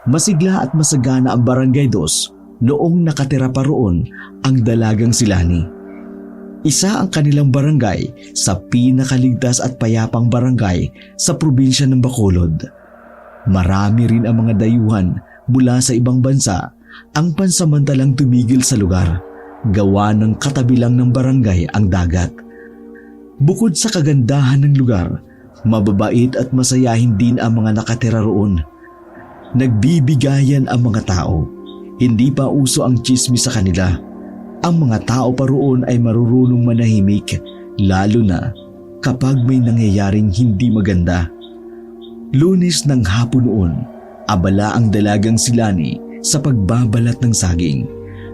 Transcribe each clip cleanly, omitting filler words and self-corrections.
Masigla at masagana ang Barangay 2 noong nakatira pa roon ang dalagang si Lani. Isa ang kanilang barangay sa pinakaligtas at payapang barangay sa probinsya ng Bacolod. Marami rin ang mga dayuhan mula sa ibang bansa ang pansamantalang tumigil sa lugar, gawa ng katabi lang ng barangay ang dagat. Bukod sa kagandahan ng lugar, mababait at masayahin din ang mga nakatira roon. Nagbibigayan ang mga tao, hindi pa uso ang tsismis sa kanila. Ang mga tao pa roon ay marurunong manahimik, lalo na kapag may nangyayaring hindi maganda. Lunes ng hapon noon, abala ang dalagang si Lani sa pagbabalat ng saging.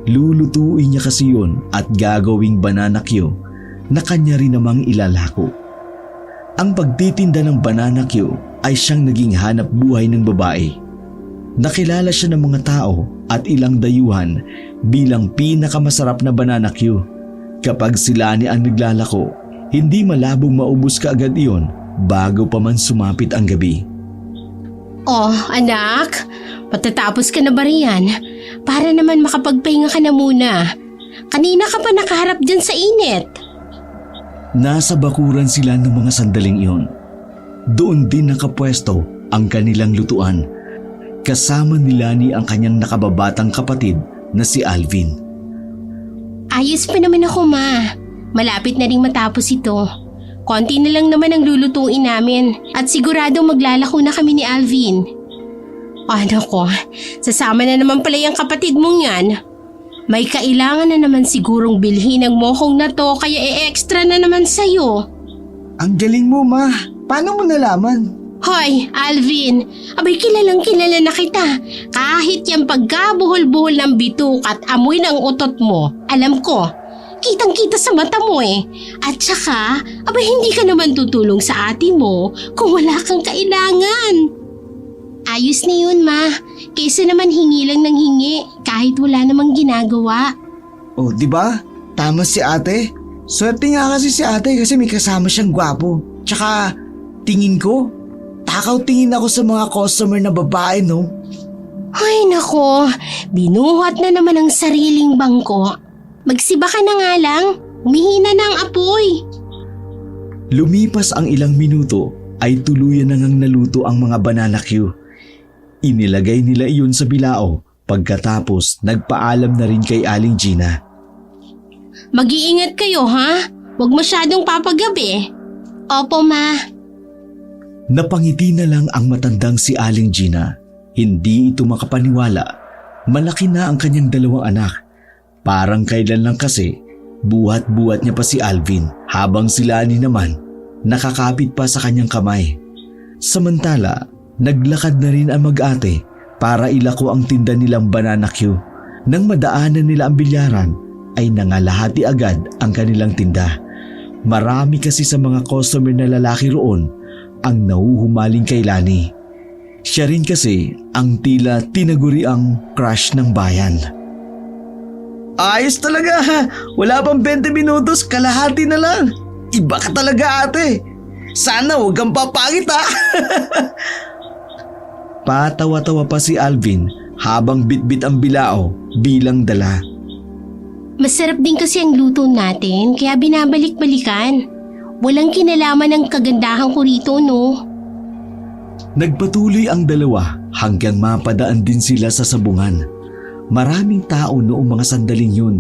Lulutuin niya kasi yun at gagawing banana Q na kanya rin namang ilalako. Ang pagtitinda ng banana Q ay siyang naging hanap buhay ng babae. Nakilala siya ng mga tao at ilang dayuhan bilang pinakamasarap na banana Q. Kapag si Lani ang naglalako, hindi malabong maubos kaagad iyon bago pa man sumapit ang gabi. Oh, anak, matatapos ka na ba riyan? Para naman makapagpahinga ka na muna. Kanina ka pa nakaharap dyan sa init. Nasa bakuran sila ng mga sandaling iyon. Doon din nakapwesto ang kanilang lutuan. Kasama ni Lani ang kanyang nakababatang kapatid na si Alvin. Ayos pa naman ako, ma. Malapit na ring matapos ito. Konti na lang naman ang lulutuin namin at siguradong maglalako na kami ni Alvin. Ano ko, sasama na naman pala yung kapatid mong yan. May kailangan na naman sigurong bilhin ng mohong na to kaya e-extra na naman sa'yo. Ang galing mo, ma. Paano mo nalaman? Hoy, Alvin, abay kilalang kilala na kita. Kahit yung pagkabuhol-buhol ng bituk at amoy ng utot mo, alam ko, kitang-kita sa mata mo eh. At saka, abay hindi ka naman tutulong sa ate mo kung wala kang kailangan. Ayos na yun, ma. Kaysa naman hingi lang ng hingi kahit wala namang ginagawa. Oh, di ba? Tama si ate. Swerte nga kasi si ate kasi may kasama siyang gwapo. Tsaka, tingin ko, takaw tingin ako sa mga customer na babae, no? Ay nako, binuhat na naman ang sariling bangko. Magsiba ka na nga lang, umihina na ang apoy. Lumipas ang ilang minuto ay tuluyan na ngang naluto ang mga banana Q. Inilagay nila iyon sa bilao pagkatapos nagpaalam na rin kay Aling Gina. Mag-iingat kayo ha, huwag masyadong papagabi. Opo ma. Napangiti na lang ang matandang si Aling Gina. Hindi ito makapaniwala. Malaki na ang kanyang dalawang anak. Parang kailan lang kasi, buhat-buhat niya pa si Alvin habang si Lani naman nakakapit pa sa kanyang kamay. Samantala, naglakad na rin ang mag-ate para ilako ang tinda nilang banana Q. Nang madaanan nila ang bilyaran, ay nangalahati agad ang kanilang tinda. Marami kasi sa mga customer na lalaki roon ang nahuhumaling kay Lani. Siya rin kasi ang tila tinaguri ang crush ng bayan. Ayos talaga ha. Wala pang 20 minutos, kalahati na lang. Iba ka talaga ate. Sana huwag kang papangit ha. Patawa-tawa pa si Alvin habang bitbit ang bilao bilang dala. Masarap din kasi ang luto natin kaya binabalik-balikan. Walang kinalaman ng kagandahan ko rito, no? Nagpatuloy ang dalawa hanggang mapadaan din sila sa sabungan. Maraming tao noong mga sandaling yun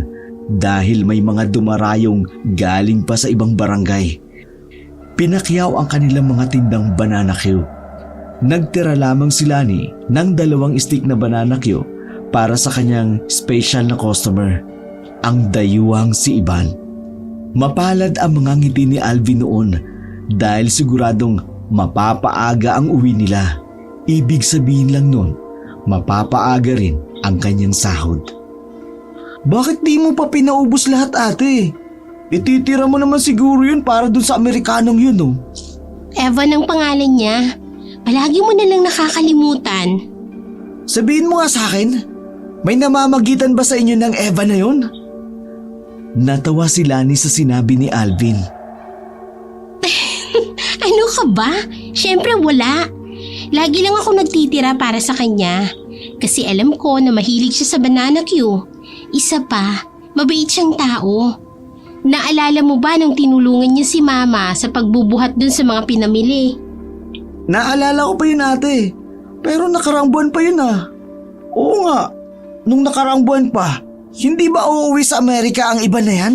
dahil may mga dumarayong galing pa sa ibang barangay. Pinakyaw ang kanilang mga tindang banana Q. Nagtira lamang si Lani ng 2 stick na banana Q para sa kanyang special na customer, ang dayuhang si Ivan. Mapalad ang mga ngiti ni Alvin noon dahil siguradong mapapaaga ang uwi nila. Ibig sabihin lang nun, mapapaaga rin ang kanyang sahod. Bakit di mo pa pinaubos lahat ate? Ititira mo naman siguro yun para dun sa Amerikanong yun, no? Evan ang pangalan niya. Palagi mo na lang nakakalimutan. Sabihin mo nga sa akin, may namamagitan ba sa inyo ng Eva na yun? Natawa si Lani sa sinabi ni Alvin. Ano ka ba? Siyempre wala. Lagi lang ako nagtitira para sa kanya. Kasi alam ko na mahilig siya sa banana Q. Isa pa, mabait siyang tao. Naalala mo ba nung tinulungan niya si Mama sa pagbubuhat dun sa mga pinamili? Naalala ko pa yun ate. Pero nakaraang buwan pa yun ah. Oo nga, nung nakaraang buwan pa, hindi ba uuwi sa Amerika ang iba na yan?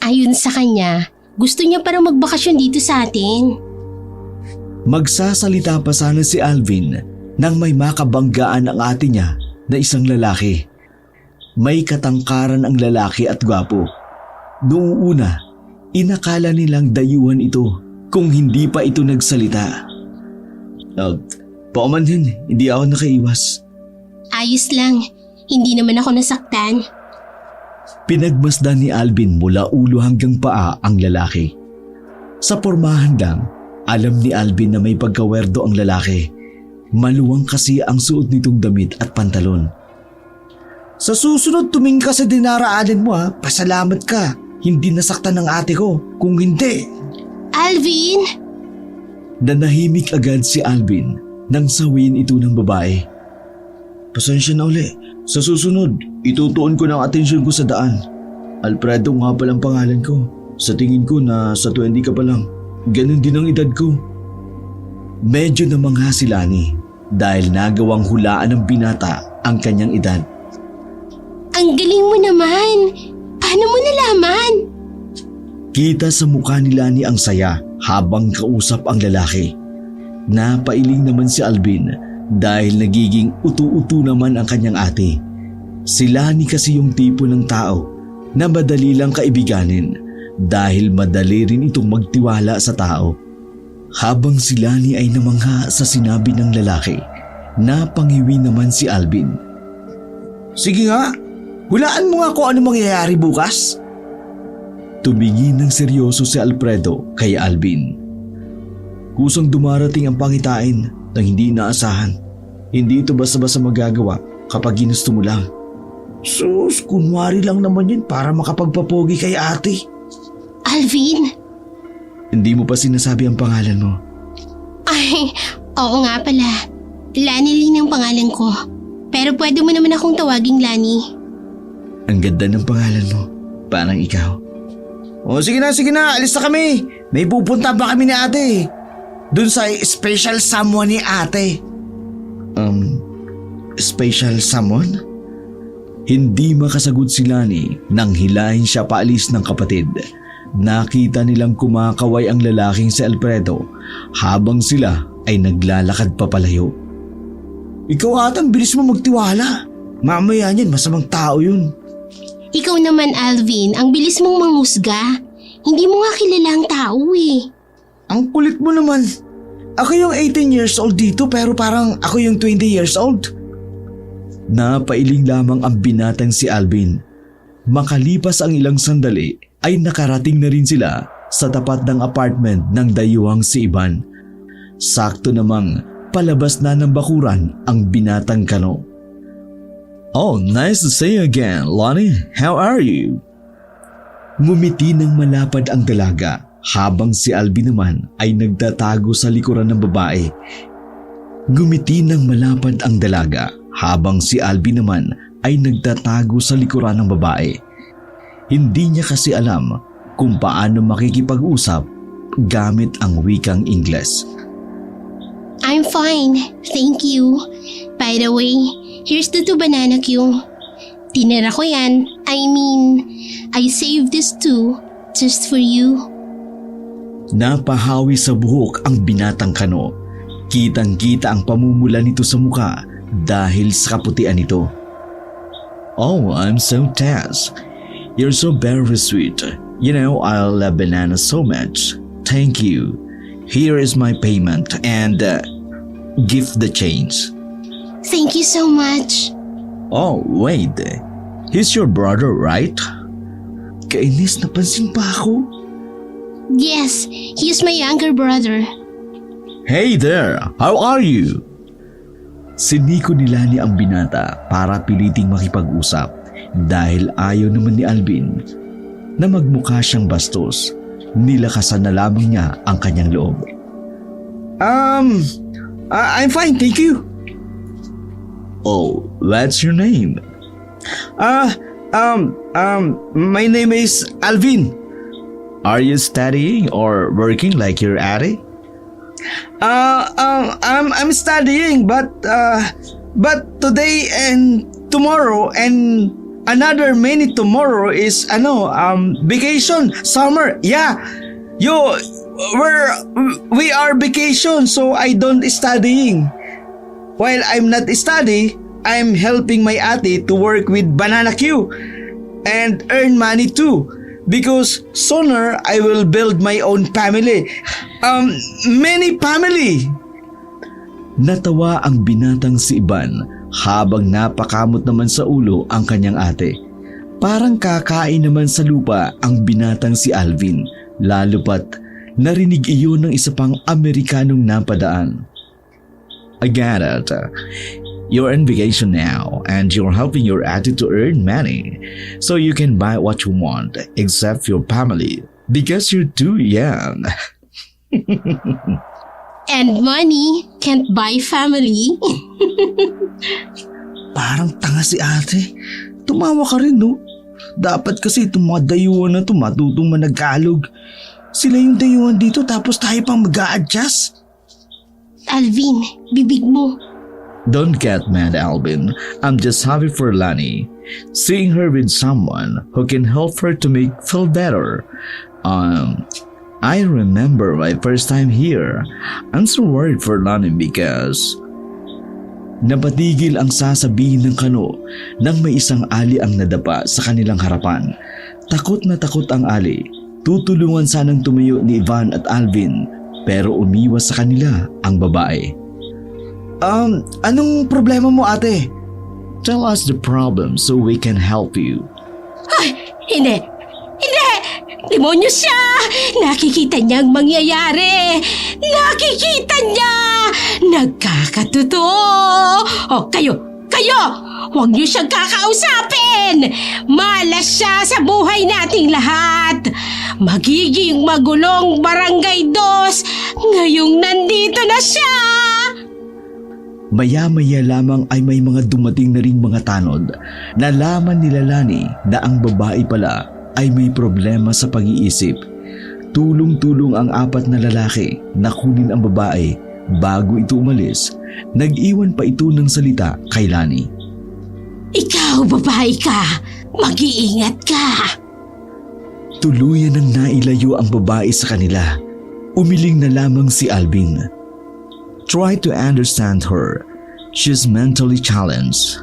Ayon sa kanya, gusto niya parang magbakasyon dito sa atin. Magsasalita pa sana si Alvin nang may makabanggaan ang ate niya na isang lalaki. May katangkaran ang lalaki at gwapo. Noong una, inakala nilang dayuhan ito kung hindi pa ito nagsalita. Paumanhin, hindi ako nakaiwas. Ayos lang, hindi naman ako nasaktan. Pinagmasdan ni Alvin mula ulo hanggang paa ang lalaki. Sa pormahan lang, alam ni Alvin na may pagkawerdo ang lalaki. Maluwang kasi ang suot nitong damit at pantalon. Sa susunod tumingin ka sa dinaraanan mo ha. Pasalamat ka. Hindi nasaktan ng ate ko. Kung hindi. Alvin! Nanahimik agad si Alvin nang sawiin ito ng babae. Pasensya na uli. Sa susunod, itutuon ko ng atensyon ko sa daan. Alfredo nga palang pangalan ko. Sa tingin ko na sa 20 ka pa lang. Ganon din ang edad ko. Medyo namangha si Lani dahil nagawang hulaan ng binata ang kanyang edad. Ang galing mo naman! Paano mo nalaman? Kita sa mukha ni Lani ang saya habang kausap ang lalaki. Napailing naman si Alvin dahil nagiging utu-utu naman ang kanyang ate. Si Lani kasi yung tipo ng tao na madali lang kaibiganin dahil madali rin itong magtiwala sa tao. Habang si Lani ay namangha sa sinabi ng lalaki, napangiwi naman si Alvin. Sige nga, hulaan mo nga kung ano mangyayari bukas. Tumingin ng seryoso si Alfredo kay Alvin. Kusang dumarating ang pangitain ng hindi inaasahan. Hindi ito basta-basta magagawa kapag ginusto mo lang. Sus, kunwari lang naman yun para makapagpapogi kay ate. Alvin? Hindi mo pa sinasabi ang pangalan mo. Ay, oo nga pala. Lani Lynn ang pangalan ko. Pero pwede mo naman akong tawaging Lani. Ang ganda ng pangalan mo. Parang ikaw. O sige na, alis na kami. May pupunta pa kami ni ate. Dun sa special someone ni ate. Special someone? Hindi makasagot si Lani nang hilahin siya paalis ng kapatid. Nakita nilang kumakaway ang lalaking si Alfredo habang sila ay naglalakad papalayo. Ikaw atang bilis mo magtiwala. Mamaya niyan, masamang tao yun. Ikaw naman, Alvin, ang bilis mong manghusga. Hindi mo nga kilala ang tao eh. Ang kulit mo naman. Ako yung 18 years old dito pero parang ako yung 20 years old. Napailing lamang ang binatang si Alvin. Makalipas ang ilang sandali ay nakarating na rin sila sa tapat ng apartment ng dayuhang si Ivan. Sakto namang palabas na ng bakuran ang binatang kano. Oh, nice to see you again, Lonnie. How are you? Ngumiti ng malapad ang dalaga habang si Alvin naman ay nagtatago sa likuran ng babae. Ngumiti ng malapad ang dalaga habang si Alvin naman ay nagtatago sa likuran ng babae. Hindi niya kasi alam kung paano makikipag-usap gamit ang wikang Ingles. I'm fine, thank you. By the way, here's the 2 banana Q. Tinira ko yan. I saved this too, just for you. Napahawi sa buhok ang binatang kano. Kitang-kita ang pamumula nito sa muka dahil sa kaputian nito. Oh, I'm so touched. You're so very sweet. You know, I love bananas so much. Thank you. Here is my payment and give the change. Thank you so much. Oh, wait. He's your brother, right? Kainis, napansin pa ako. Yes, he is my younger brother. Hey there! How are you? Siniko ni Lani ang binata para piliting makipag-usap dahil ayaw naman ni Alvin na magmukha siyang bastos. Nilakasan na lamang niya ang kanyang loob. I'm fine, thank you. Oh, what's your name? My name is Alvin. Are you studying or working like your ate? I'm studying, but today and tomorrow and another many tomorrow is vacation, summer. Yeah, we are vacation, so I don't studying. While I'm not study, I'm helping my ate to work with Banana Q and earn money too. Because sooner I will build my own family. Many family. Natawa ang binatang si Ivan habang napakamot naman sa ulo ang kanyang ate. Parang kakain naman sa lupa ang binatang si Alvin, lalo pat narinig iyon ng isa pang Amerikanong napadaan. I get it. You're on vacation now and you're helping your ate to earn money so you can buy what you want except your family because you're too young. And money can't buy family. Parang tanga si ate. Tumawa ka rin, no? Dapat kasi itong mga dayuhan na ito matutong managkalog. Sila yung dayuhan dito tapos tayo pang mag-a-adjust. Alvin, bibig mo. Don't get mad, Alvin. I'm just happy for Lani. Seeing her with someone who can help her to make feel better. I remember my first time here. I'm so worried for Lani because... Napatigil ang sasabihin ng kano nang may isang ali ang nadapa sa kanilang harapan. Takot na takot ang ali. Tutulungan sanang tumayo ni Ivan at Alvin pero umiwas sa kanila ang babae. Anong problema mo, ate? Tell us the problem so we can help you. Ay, hindi! Hindi! Demonyo siya! Nakikita niyang mangyayari! Nakikita niya! Nagkakatotoo! O kayo! Huwag niyo siyang kakausapin! Malas siya sa buhay nating lahat! Magiging magulong barangay 2 ngayong nandito na siya! Maya-maya lamang ay may mga dumating na ring mga tanod. Nalaman nila Lani na ang babae pala ay may problema sa pag-iisip. Tulong-tulong ang 4 na lalaki na kunin ang babae bago ito umalis. Nag-iwan pa ito ng salita kay Lani. Ikaw, babae ka! Mag-iingat ka! Tuluyan nang nailayo ang babae sa kanila. Umiling na lamang si Alvin. Try to understand her. She's mentally challenged.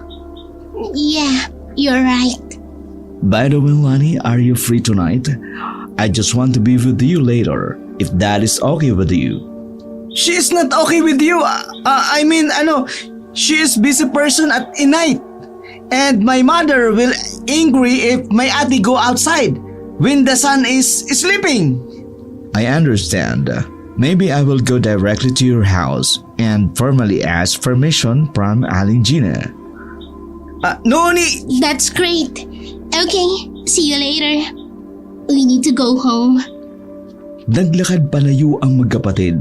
Yeah, you're right. By the way, Lani, are you free tonight? I just want to be with you later, if that is okay with you. She is not okay with you. She is busy person at night. And my mother will angry if my ate go outside when the son is sleeping. I understand. Maybe I will go directly to your house and formally ask permission from Aling Gina. No need. That's great. Okay, see you later. We need to go home. Naglakad palayo ang magkapatid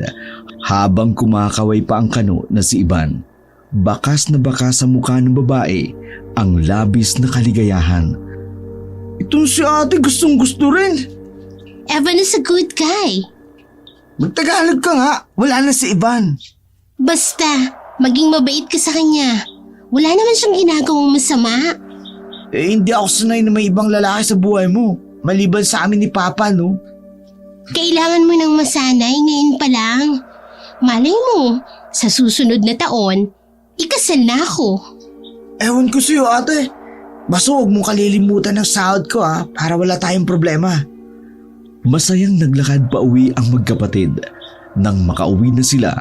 habang kumakaway pa ang kano na si Ivan. Bakas na bakas sa mukha ng babae ang labis na kaligayahan. Itong si ate gustong gusto rin. Evan is a good guy. Magtagalog ka nga. Wala na si Ivan. Basta, maging mabait ka sa kanya. Wala naman siyang ginagawang masama. Hindi ako sanay na may ibang lalaki sa buhay mo. Maliban sa amin ni Papa, no? Kailangan mo nang masanay ngayon pa lang. Malay mo, sa susunod na taon, ikasal na ako. Ewan ko sa'yo, ate. Basta huwag mong kalilimutan ng sahod ko, para wala tayong problema. Masayang naglakad pa uwi ang magkapatid. Nang makauwi na sila,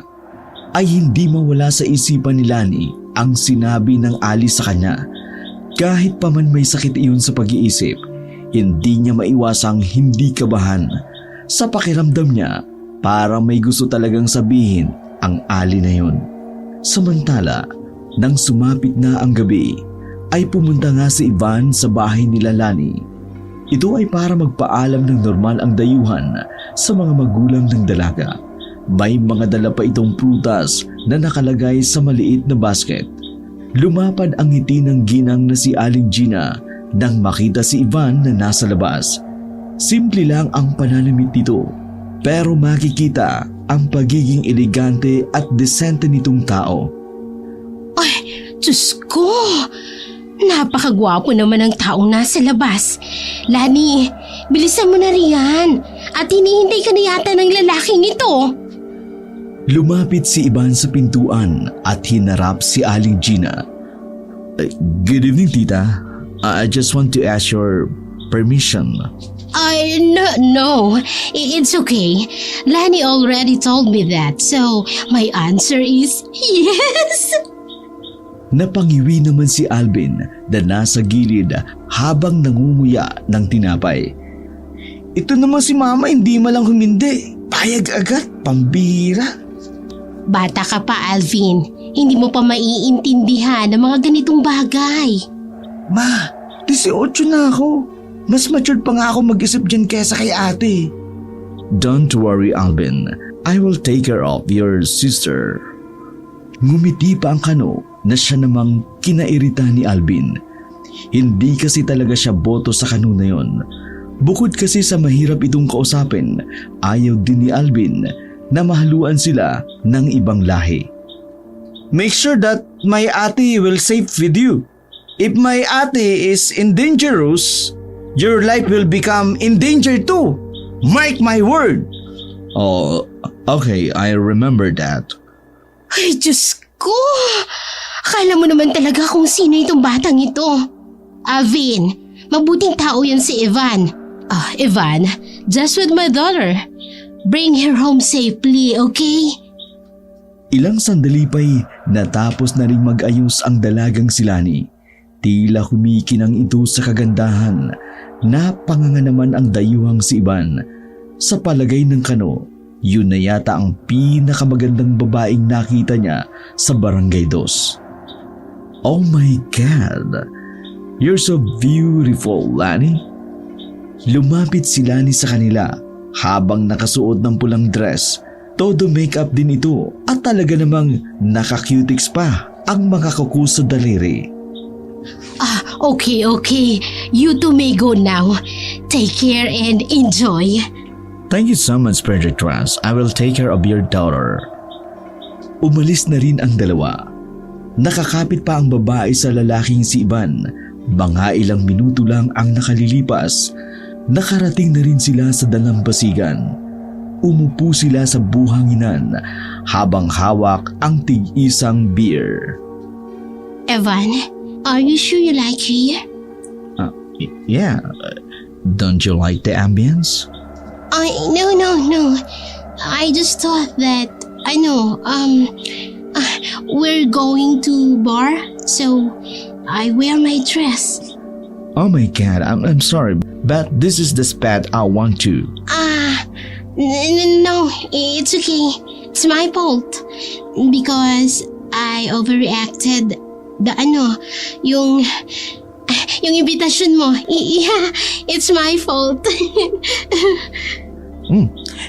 ay hindi mawala sa isipan ni Lani ang sinabi ng ali sa kanya. Kahit pa man may sakit iyon sa pag-iisip, hindi niya maiwasang hindi kabahan. Sa pakiramdam niya, parang may gusto talagang sabihin ang ali na yun. Samantala, nang sumapit na ang gabi, ay pumunta nga si Ivan sa bahay nila Lani. Ito ay para magpaalam ng normal ang dayuhan sa mga magulang ng dalaga. May mga dala pa itong prutas na nakalagay sa maliit na basket. Lumapad ang ngiti ng ginang na si Aling Gina nang makita si Ivan na nasa labas. Simple lang ang pananamit nito, pero makikita ang pagiging elegante at desente nitong tao. Ay, Diyos ko! Napakagwapo naman ang taong nasa labas. Lani, bilisan mo na riyan. At hinihintay ka na yata ng lalaking ito. Lumapit si Ivan sa pintuan at hinarap si Aling Gina. Good evening, tita. I just want to ask your permission. No, it's okay. Lani already told me that, so my answer is yes. Napangiwi naman si Alvin na nasa gilid habang nangunguya ng tinapay. Ito naman si mama hindi malang humindi. Payag agad, pambira. Bata ka pa, Alvin. Hindi mo pa maiintindihan ang mga ganitong bagay. Ma, 18 na ako. Mas matured pa nga ako mag-isip dyan kesa kay ate. Don't worry, Alvin. I will take care of your sister. Ngumiti pa ang Kano na siya namang kinairita ni Alvin. Hindi kasi talaga siya boto sa Kano na yon. Bukod kasi sa mahirap itong kausapin, ayaw din ni Alvin na mahaluan sila ng ibang lahi. Make sure that my ate will safe with you. If my ate is dangerous, your life will become in danger too. Mark my word. Oh, okay, I remember that. Ay, Diyos ko! Akala mo naman talaga kung sino itong batang ito. Alvin, mabuting tao yan si Ivan. Ivan, just with my daughter. Bring her home safely, okay? Ilang sandali pa'y natapos na rin mag-ayos ang dalagang si Lani. Tila kumikinang ito sa kagandahan. Napanganga naman ang dayuhang si Ivan. Sa palagay ng Kano, yun na yata ang pinakamagandang babaeng nakita niya sa Barangay Dos. Oh my God! You're so beautiful, Lani. Lumapit si Lani sa kanila habang nakasuot ng pulang dress. Todo makeup din ito at talaga namang naka-cutics pa ang mga kuko sa daliri. Okay. You two may go now. Take care and enjoy. Thank you so much, Spiritress. I will take care of your daughter. Umalis na rin ang dalawa. Nakakapit pa ang babae sa lalaking si Ivan. Mga ilang minuto lang ang nakalilipas. Nakarating na rin sila sa dalampasigan. Umupo sila sa buhanginan habang hawak ang tig-isang beer. Evan, are you sure you like here? Yeah. Don't you like the ambience? No. I just thought that, we're going to bar, so I wear my dress. Oh my God, I'm sorry, but this is the spot I want to. No, it's okay. It's my fault. Because I overreacted. Yung invitation mo. Yeah, it's my fault.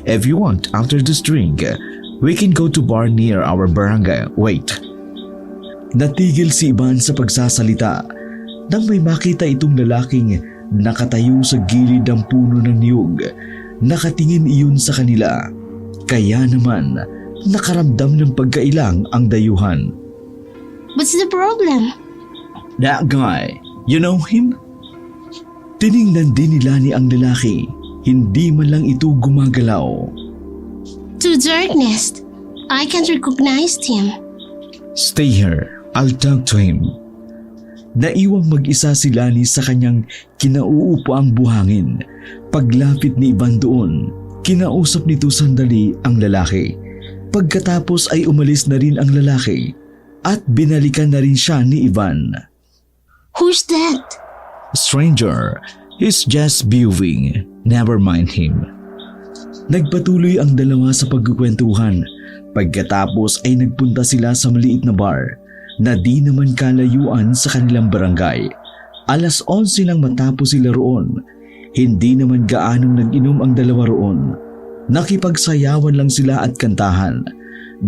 If you want, after this drink, we can go to bar near our barangay. Wait. Natigil si Ivan sa pagsasalita nang may makita itong lalaking nakatayo sa gilid ng puno ng niyog. Nakatingin iyon sa kanila. Kaya naman, nakaramdam ng pagkailang ang dayuhan. What's the problem? That guy, you know him? Tiningnan din nila ni ang lalaki. Hindi man lang ito gumagalaw. To darkness. I can't recognize him. Stay here. I'll talk to him. Naiwang mag-isa si Lani sa kanyang kinauupo ang buhangin. Paglapit ni Ivan doon, kinausap nito sandali ang lalaki. Pagkatapos ay umalis na rin ang lalaki at binalikan na rin siya ni Ivan. Who's that? Stranger. He's just viewing. Never mind him. Nagpatuloy ang dalawa sa pagkukwentuhan. Pagkatapos ay nagpunta sila sa maliit na bar na di naman kalayuan sa kanilang barangay. 11:00 nang matapos sila roon. Hindi naman gaanong nag-inom ang dalawa roon. Nakipagsayawan lang sila at kantahan.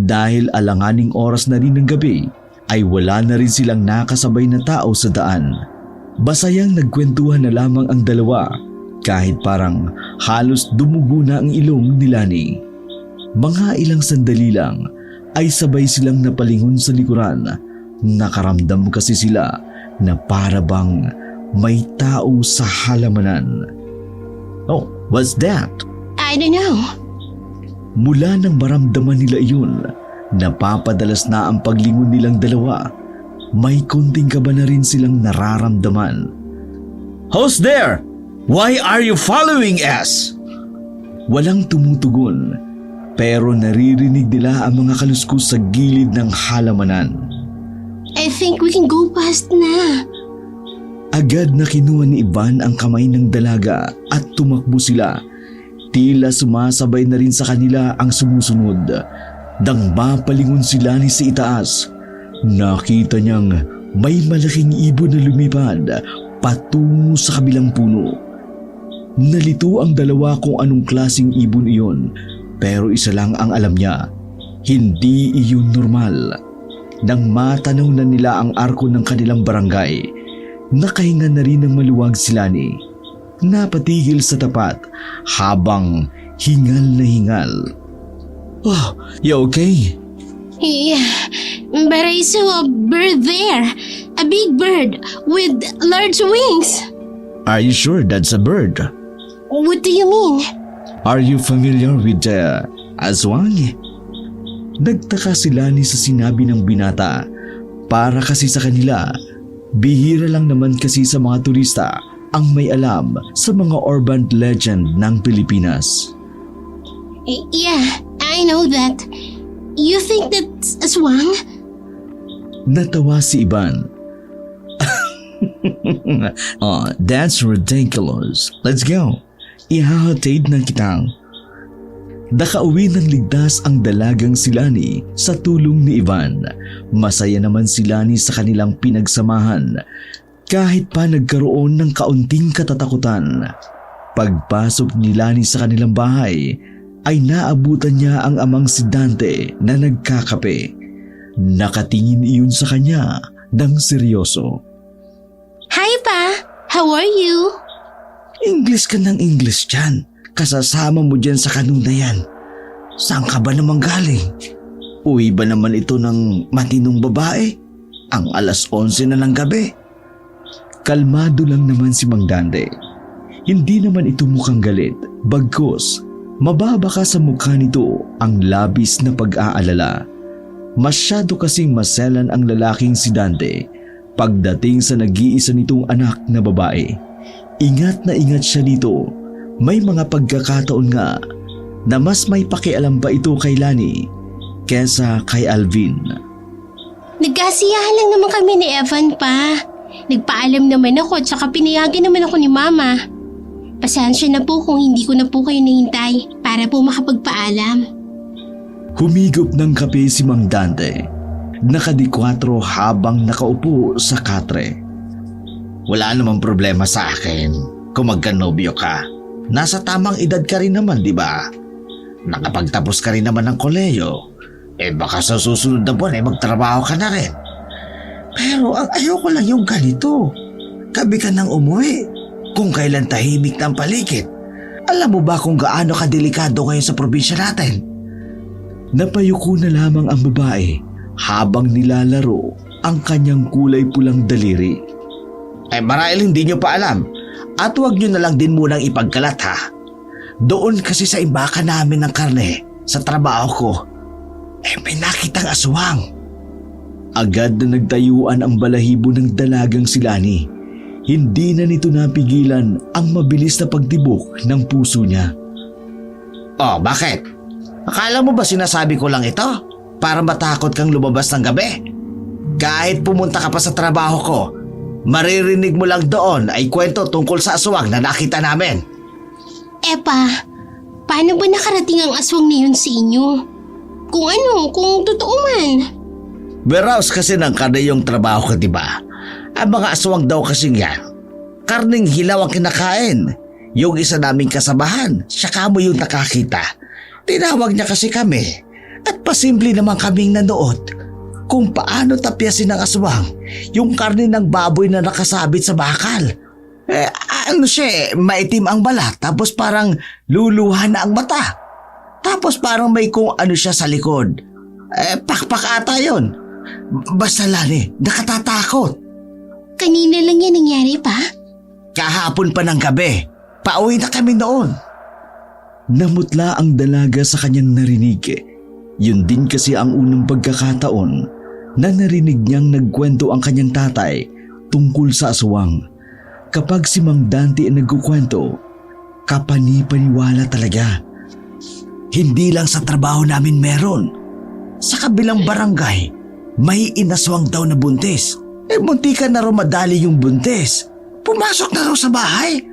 Dahil alanganing oras na rin ng gabi, ay wala na rin silang nakasabay na tao sa daan. Basayang nagkwentuhan na lamang ang dalawa kahit parang halos dumugo na ang ilong ni Lani. Mga ilang sandali lang ay sabay silang napalingon sa likuran. Nakaramdam kasi sila na para bang may tao sa halamanan. Oh, what's that? I don't know. Mula nang maramdaman nila iyon, napapadalas na ang paglingon nilang dalawa. May konting kaba na rin silang nararamdaman. Who's there? Why are you following us? Walang tumutugon, pero naririnig nila ang mga kaluskos sa gilid ng halamanan. I think we can go past na. Agad na kinuha ni Ivan ang kamay ng dalaga at tumakbo sila. Tila sumasabay na rin sa kanila ang sumusunod. Nang mapalingon sila ni sa itaas, nakita niyang may malaking ibon na lumipad patungo sa kabilang puno. Nalito ang dalawa kung anong klaseng ibon iyon, pero isa lang ang alam niya, hindi iyon normal. Nang matanaw na nila ang arko ng kanilang barangay, nakahinga na rin ng maluwag si Lani. Napatigil sa tapat habang hingal na hingal. Oh, you okay? Yeah, but I saw a bird there. A big bird with large wings. Are you sure that's a bird? What do you mean? Are you familiar with the aswang? Nagtaka si Lani sa sinabi ng binata. Para kasi sa kanila, bihira lang naman kasi sa mga turista ang may alam sa mga urban legend ng Pilipinas. Yeah, I know that. You think that's a swan? Natawa si Ivan. Oh, that's ridiculous. Let's go. Ihahatid na kitang. Nakauwi ng ligtas ang dalagang si Lani sa tulong ni Ivan. Masaya naman si Lani sa kanilang pinagsamahan kahit pa nagkaroon ng kaunting katatakutan. Pagpasok ni Lani sa kanilang bahay ay naabutan niya ang amang si Dante na nagkakape. Nakatingin iyon sa kanya ng seryoso. Hi, Pa. How are you? English ka ng English dyan. Kasasama mo dyan sa kanuna yan. Saan ka ba naman galing? Uwi ba naman ito ng matinong babae? Ang 11:11 na ng gabi. Kalmado lang naman si Mang Dante. Hindi naman ito mukhang galit, bagkus mababa ka sa mukha nito ang labis na pag-aalala. Masyado kasing maselan ang lalaking si Dante pagdating sa nag-iisa nitong anak na babae. Ingat na ingat siya dito. May mga pagkakataon nga na mas may pakialam pa ito kay Lani kesa kay Alvin. Nagkasiyahan lang naman kami ni Evan, Pa. Nagpaalam naman ako at saka pinayagan naman ako ni Mama. Pasensya na po kung hindi ko na po kayo nahintay para po makapagpaalam. Humigop ng kape si Mang Dante. Nakadikwatro habang nakaupo sa katre. Wala namang problema sa akin kung magkanobyo ka. Nasa tamang edad ka rin naman, di ba? Nakapagtapos ka rin naman ng koleyo. Baka sa susunod na buwan magtrabaho ka na rin. Pero ang ayoko lang yung ganito. Gabi ka nang umuwi. Kung kailan tahimik na ang paligid. Alam mo ba kung gaano kadelikado ngayon sa probinsya natin? Napayuko na lamang ang babae habang nilalaro ang kanyang kulay pulang daliri. Marahil hindi nyo pa alam. At huwag nyo na lang din munang ipagkalat ha. Doon kasi sa imbaka namin ng karne sa trabaho ko, may nakitang aswang. Agad na nagtayuan ang balahibo ng dalagang si Lani. Hindi na nito napigilan ang mabilis na pagtibok ng puso niya. Oh, bakit? Akala mo ba sinasabi ko lang ito para matakot kang lumabas ng gabi? Kahit pumunta ka pa sa trabaho ko, maririnig mo lang doon ay kwento tungkol sa aswang na nakita namin. Pa, paano ba nakarating ang aswang na yun sa inyo? Kung totoo man. Warehouse kasi ng karne yung trabaho ko, di ba? Ang mga aswang daw kasing yan. Karning hilaw ang kinakain. Yung isa naming kasabahan, siya kamo yung nakakita. Tinawag niya kasi kami at pasimple naman kaming nanood. kung paano tapyasin ng aswang yung karne ng baboy na nakasabit sa bakal. Maitim ang balat tapos parang luluha na ang mata. Tapos parang may kung ano siya sa likod. Pakpak ata yun. Basta Lani, nakatatakot. Kanina lang yan nangyari pa? Kahapon pa ng gabi. Pauwi na kami noon. Namutla ang dalaga sa kanyang narinig. Yun din kasi ang unang pagkakataon na narinig niyang nagkwento ang kanyang tatay tungkol sa aswang. Kapag si Mang Dante ang nagkukwento, kapani-paniwala talaga. Hindi lang sa trabaho namin meron. Sa kabilang barangay, may inaswang daw na buntis. Muntikan na raw madali yung buntis. Pumasok na raw sa bahay.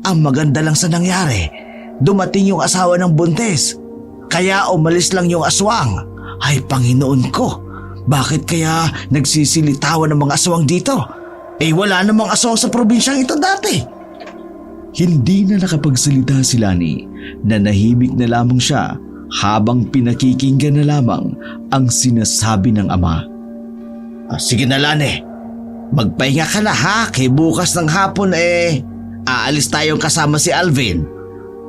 Ang maganda lang sa nangyari, dumating yung asawa ng buntis. Kaya umalis lang yung aswang. Ay Panginoon ko, bakit kaya nagsisilitawan ng mga aswang dito? Wala namang aswang sa probinsyang ito dati. Hindi na nakapagsalita si Lani, nanahimik na lamang siya habang pinakikinggan na lamang ang sinasabi ng ama. Sige na Lani, magpahinga ka na ha, kay bukas ng hapon aalis tayong kasama si Alvin.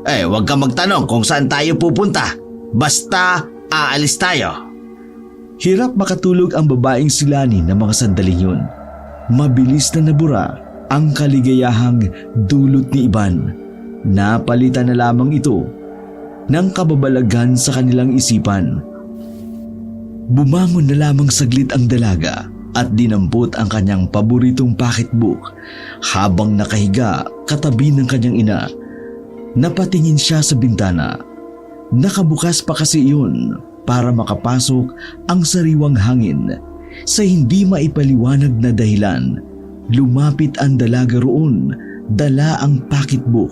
Huwag kang magtanong kung saan tayo pupunta, basta aalis tayo. Hirap makatulog ang babaeng si Lani ng mga sandaling yun. Mabilis na nabura ang kaligayahang dulot ni Iban. Napalitan na lamang ito ng kababalagan sa kanilang isipan. Bumangon na lamang saglit ang dalaga at dinampot ang kanyang paboritong pocketbook habang nakahiga katabi ng kanyang ina. Napatingin siya sa bintana. Nakabukas pa kasi iyon para makapasok ang sariwang hangin. Sa hindi maipaliwanag na dahilan, lumapit ang dalaga roon, dala ang pocketbook.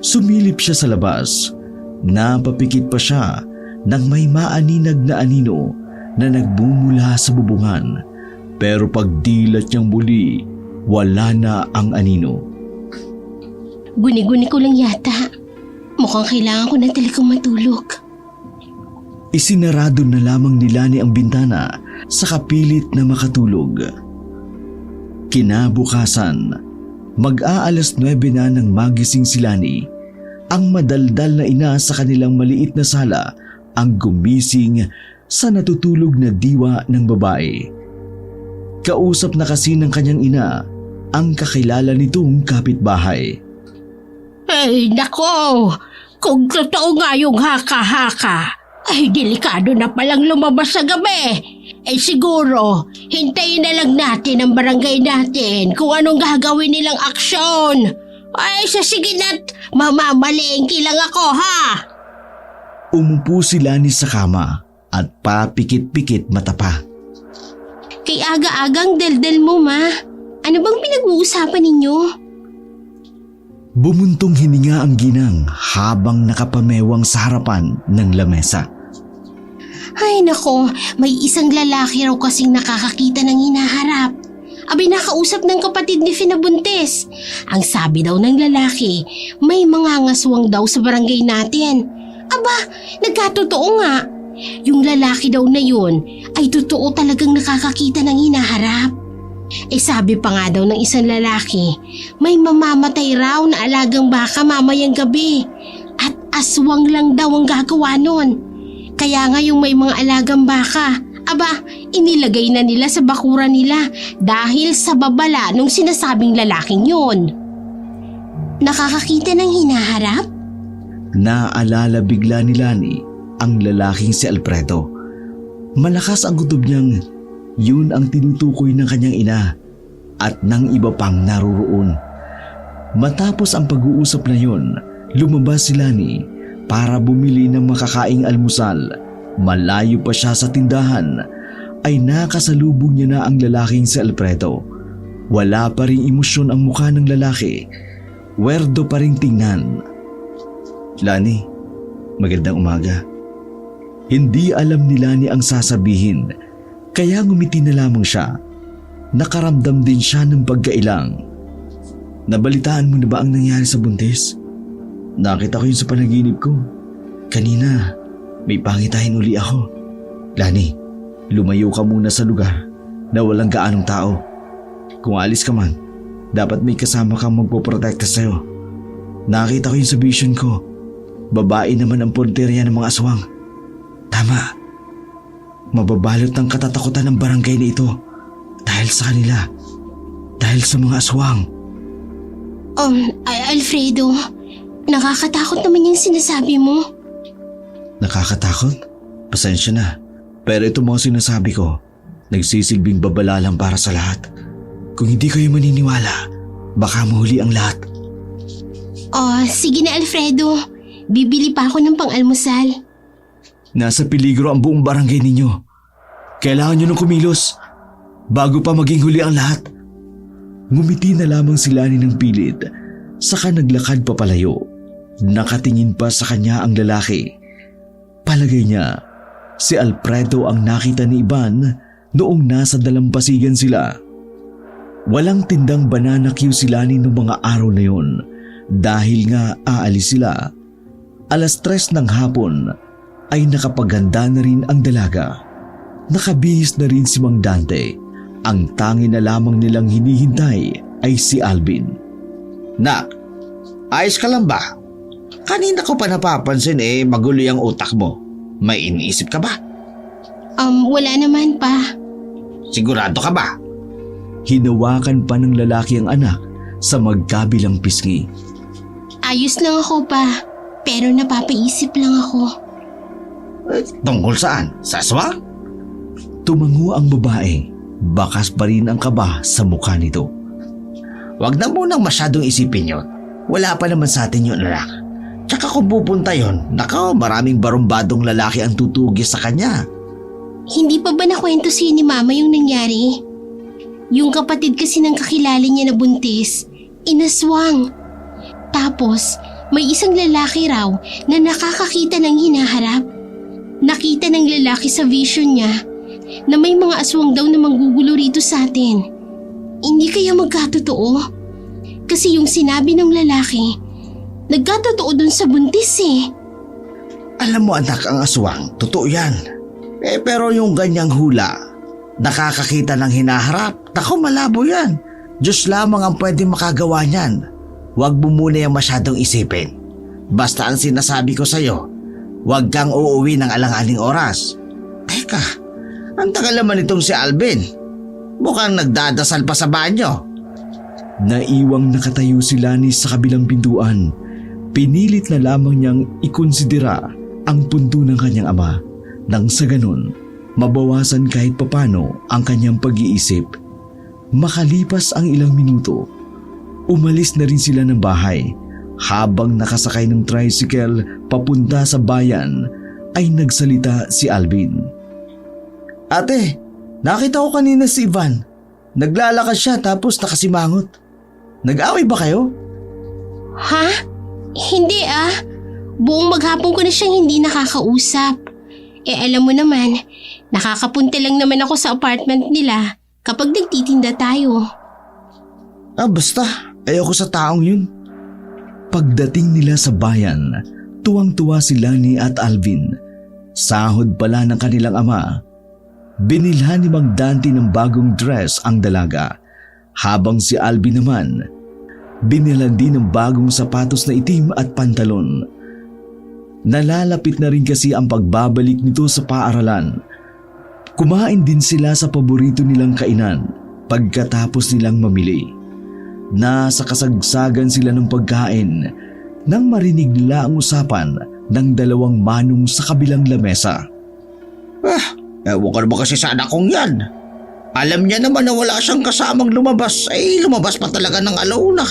Sumilip siya sa labas. Napapikit pa siya nang may maaninag na anino na nagbumula sa bubungan. Pero pagdilat niyang muli, wala na ang anino. Guni-guni ko lang yata. Mukhang kailangan ko na talagang matulog. Isinarado na lamang ni Lani ang bintana sa kapilit na makatulog. Kinabukasan, mag-aalas 9 na nang magising si Lani. Ang madaldal na ina sa kanilang maliit na sala ang gumising sa natutulog na diwa ng babae. Kausap na kasi ng kanyang ina ang kakilala nitong kapitbahay. Ay, nako! Kung totoo nga yung haka-haka, ay delikado na palang lumabas sa gabi. Siguro, hintayin na lang natin ang barangay natin kung anong gagawin nilang aksyon. Sige na't mamamalengki lang ako, ha? Umupo si Lani sa kama at papikit-pikit mata pa. Kay aga-agang daldal mo, ma. Ano bang pinag-uusapan ninyo? Bumuntong hininga ang ginang habang nakapamewang sa harapan ng lamesa. Ay nako, may isang lalaki raw kasing nakakakita ng hinaharap. Abay nakausap ng kapatid ni Finabuntes. Ang sabi daw ng lalaki, may mga ngaswang daw sa barangay natin. Aba, nagkatotoo nga. Yung lalaki daw na yun ay totoo talagang nakakakita ng hinaharap. Sabi pa nga daw ng isang lalaki, may mamamatay raw na alagang baka mamayang gabi at aswang lang daw ang gagawa nun. Kaya nga yung may mga alagang baka, inilagay na nila sa bakuran nila dahil sa babala nung sinasabing lalaking yun. Nakakakita ng hinaharap? Naalala bigla ni Lani ang lalaking si Alfredo. Malakas ang kutob niyang yun ang tinutukoy ng kanyang ina at ng iba pang naroroon. Matapos ang pag-uusap na yun, lumabas si Lani para bumili ng makakaing almusal. Malayo pa siya sa tindahan ay nakasalubong niya na ang lalaking si Alfredo. Wala pa ring emosyon ang mukha ng lalaki. Werdo pa ring tingnan. Lani, magandang umaga. Hindi alam ni Lani ang sasabihin, kaya ngumiti na lamang siya. Nakaramdam din siya ng pagkailang. Nabalitaan mo na ba ang nangyari sa buntis? Nakita ko yun sa panaginip ko. Kanina, may pangitain uli ako. Lani, lumayo ka muna sa lugar na walang gaanong tao. Kung alis ka man, dapat may kasama kang magpoprotekta sa'yo. Nakita ko yun sa vision ko. Babae naman ang porterya ng mga aswang. Tama. Mababalot ng katatakutan ng barangay na ito dahil sa kanila. Dahil sa mga aswang. Alfredo, nakakatakot naman yung sinasabi mo. Nakakatakot? Pasensya na. Pero ito mga sinasabi ko, nagsisilbing babala lang para sa lahat. Kung hindi kayo maniniwala, baka mahuli ang lahat. Sige na Alfredo. Bibili pa ako ng pang-almusal. Nasa peligro ang buong barangay ninyo. Kailangan nyo nang kumilos bago pa maging huli ang lahat. Ngumiti na lamang si Lani ng pilit, saka naglakad papalayo. Nakatingin pa sa kanya ang lalaki. Palagay niya, si Alfredo ang nakita ni Ivan noong nasa dalampasigan sila. Walang tindang banana Q si Lani noong mga araw na yun dahil nga aalis sila. 3:00 ng hapon ay nakapaganda na rin ang dalaga. Nakabihis na rin si Mang Dante. Ang tangi na lamang nilang hinihintay ay si Alvin. Nak, ayos ka lang ba? Kanina ko pa napapansin magulo ang utak mo. May iniisip ka ba? Wala naman pa. Sigurado ka ba? Hinawakan pa ng lalaki ang anak sa magkabilang pisngi. Ayos lang ako pa, pero napapaisip lang ako. Tungkol saan? Sa aswang? Tumango ang babae. Bakas pa rin ang kaba sa mukha nito. Wag na munang masyadong isipin yon. Wala pa naman sa atin yun, anak. Tsaka kung pupunta yon, nako, maraming barumbadong lalaki ang tutugis sa kanya. Hindi pa ba nakwento sa'yo ni Mama yung nangyari? Yung kapatid kasi ng kakilala niya na buntis, inaswang. Tapos, may isang lalaki raw na nakakakita ng hinaharap. Nakita ng lalaki sa vision niya na may mga aswang daw na manggugulo rito sa atin. Hindi kaya magkatotoo? Kasi yung sinabi ng lalaki, nagkatotoo dun sa buntis Alam mo anak, ang aswang, totoo yan. Pero yung ganyang hula, nakakakita ng hinaharap, nako malabo yan. Diyos lamang ang pwede makagawa niyan. Huwag mo muna yung masyadong isipin. Basta ang sinasabi ko sa'yo, huwag kang uuwi ng alang-aling oras. Teka, ang tagal naman itong si Alvin. Mukhang nagdadasal pa sa banyo. Naiwang nakatayo si Lani sa kabilang pintuan. Pinilit na lamang niyang ikonsidera ang punto ng kanyang ama. Nang sa ganun, mabawasan kahit papano ang kanyang pag-iisip. Makalipas ang ilang minuto, umalis na rin sila ng bahay. Habang nakasakay ng tricycle papunta sa bayan, ay nagsalita si Alvin. Ate, nakita ko kanina si Ivan. Naglalakad siya tapos nakasimangot. Nag-away ba kayo? Ha? Hindi Buong maghapon ko na siyang hindi nakakausap. Alam mo naman, nakakapunta lang naman ako sa apartment nila kapag nagtitinda tayo. Basta, ayoko sa taong yun. Pagdating nila sa bayan, tuwang-tuwa si Lani at Alvin. Sahod pala ng kanilang ama. Binilhan ni Mang Dante ng bagong dress ang dalaga, habang si Alvin naman, binilhan din ng bagong sapatos na itim at pantalon. Nalalapit na rin kasi ang pagbabalik nito sa paaralan. Kumain din sila sa paborito nilang kainan pagkatapos nilang mamili. Nasa kasagsagan sila ng pagkain nang marinig nila ang usapan ng dalawang manong sa kabilang lamesa. Ewan ka naman kasi sa anak kong yan. Alam niya naman na wala siyang kasamang lumabas. Lumabas pa talaga ng alauna.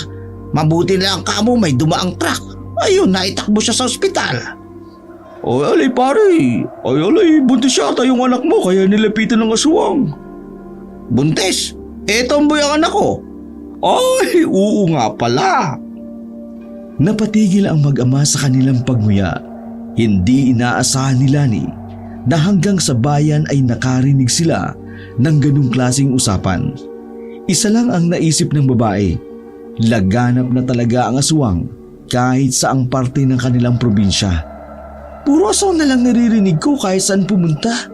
Mabuti na lang kamo may dumaang truck. Ayun, naitakbo siya sa ospital. Alay pare, buntis yata yung anak mo kaya nilapitan ng aswang. Buntis? Tomboy ang anak ko. Ay, oo nga pala. Napatigil ang mag-ama sa kanilang pagmuya. Hindi inaasahan ni Lani na hanggang sa bayan ay nakarinig sila ng ganung klaseng usapan. Isa lang ang naisip ng babae. Laganap na talaga ang aswang kahit saang parte ng kanilang probinsya. Puro aswang na lang naririnig ko kahit saan pumunta.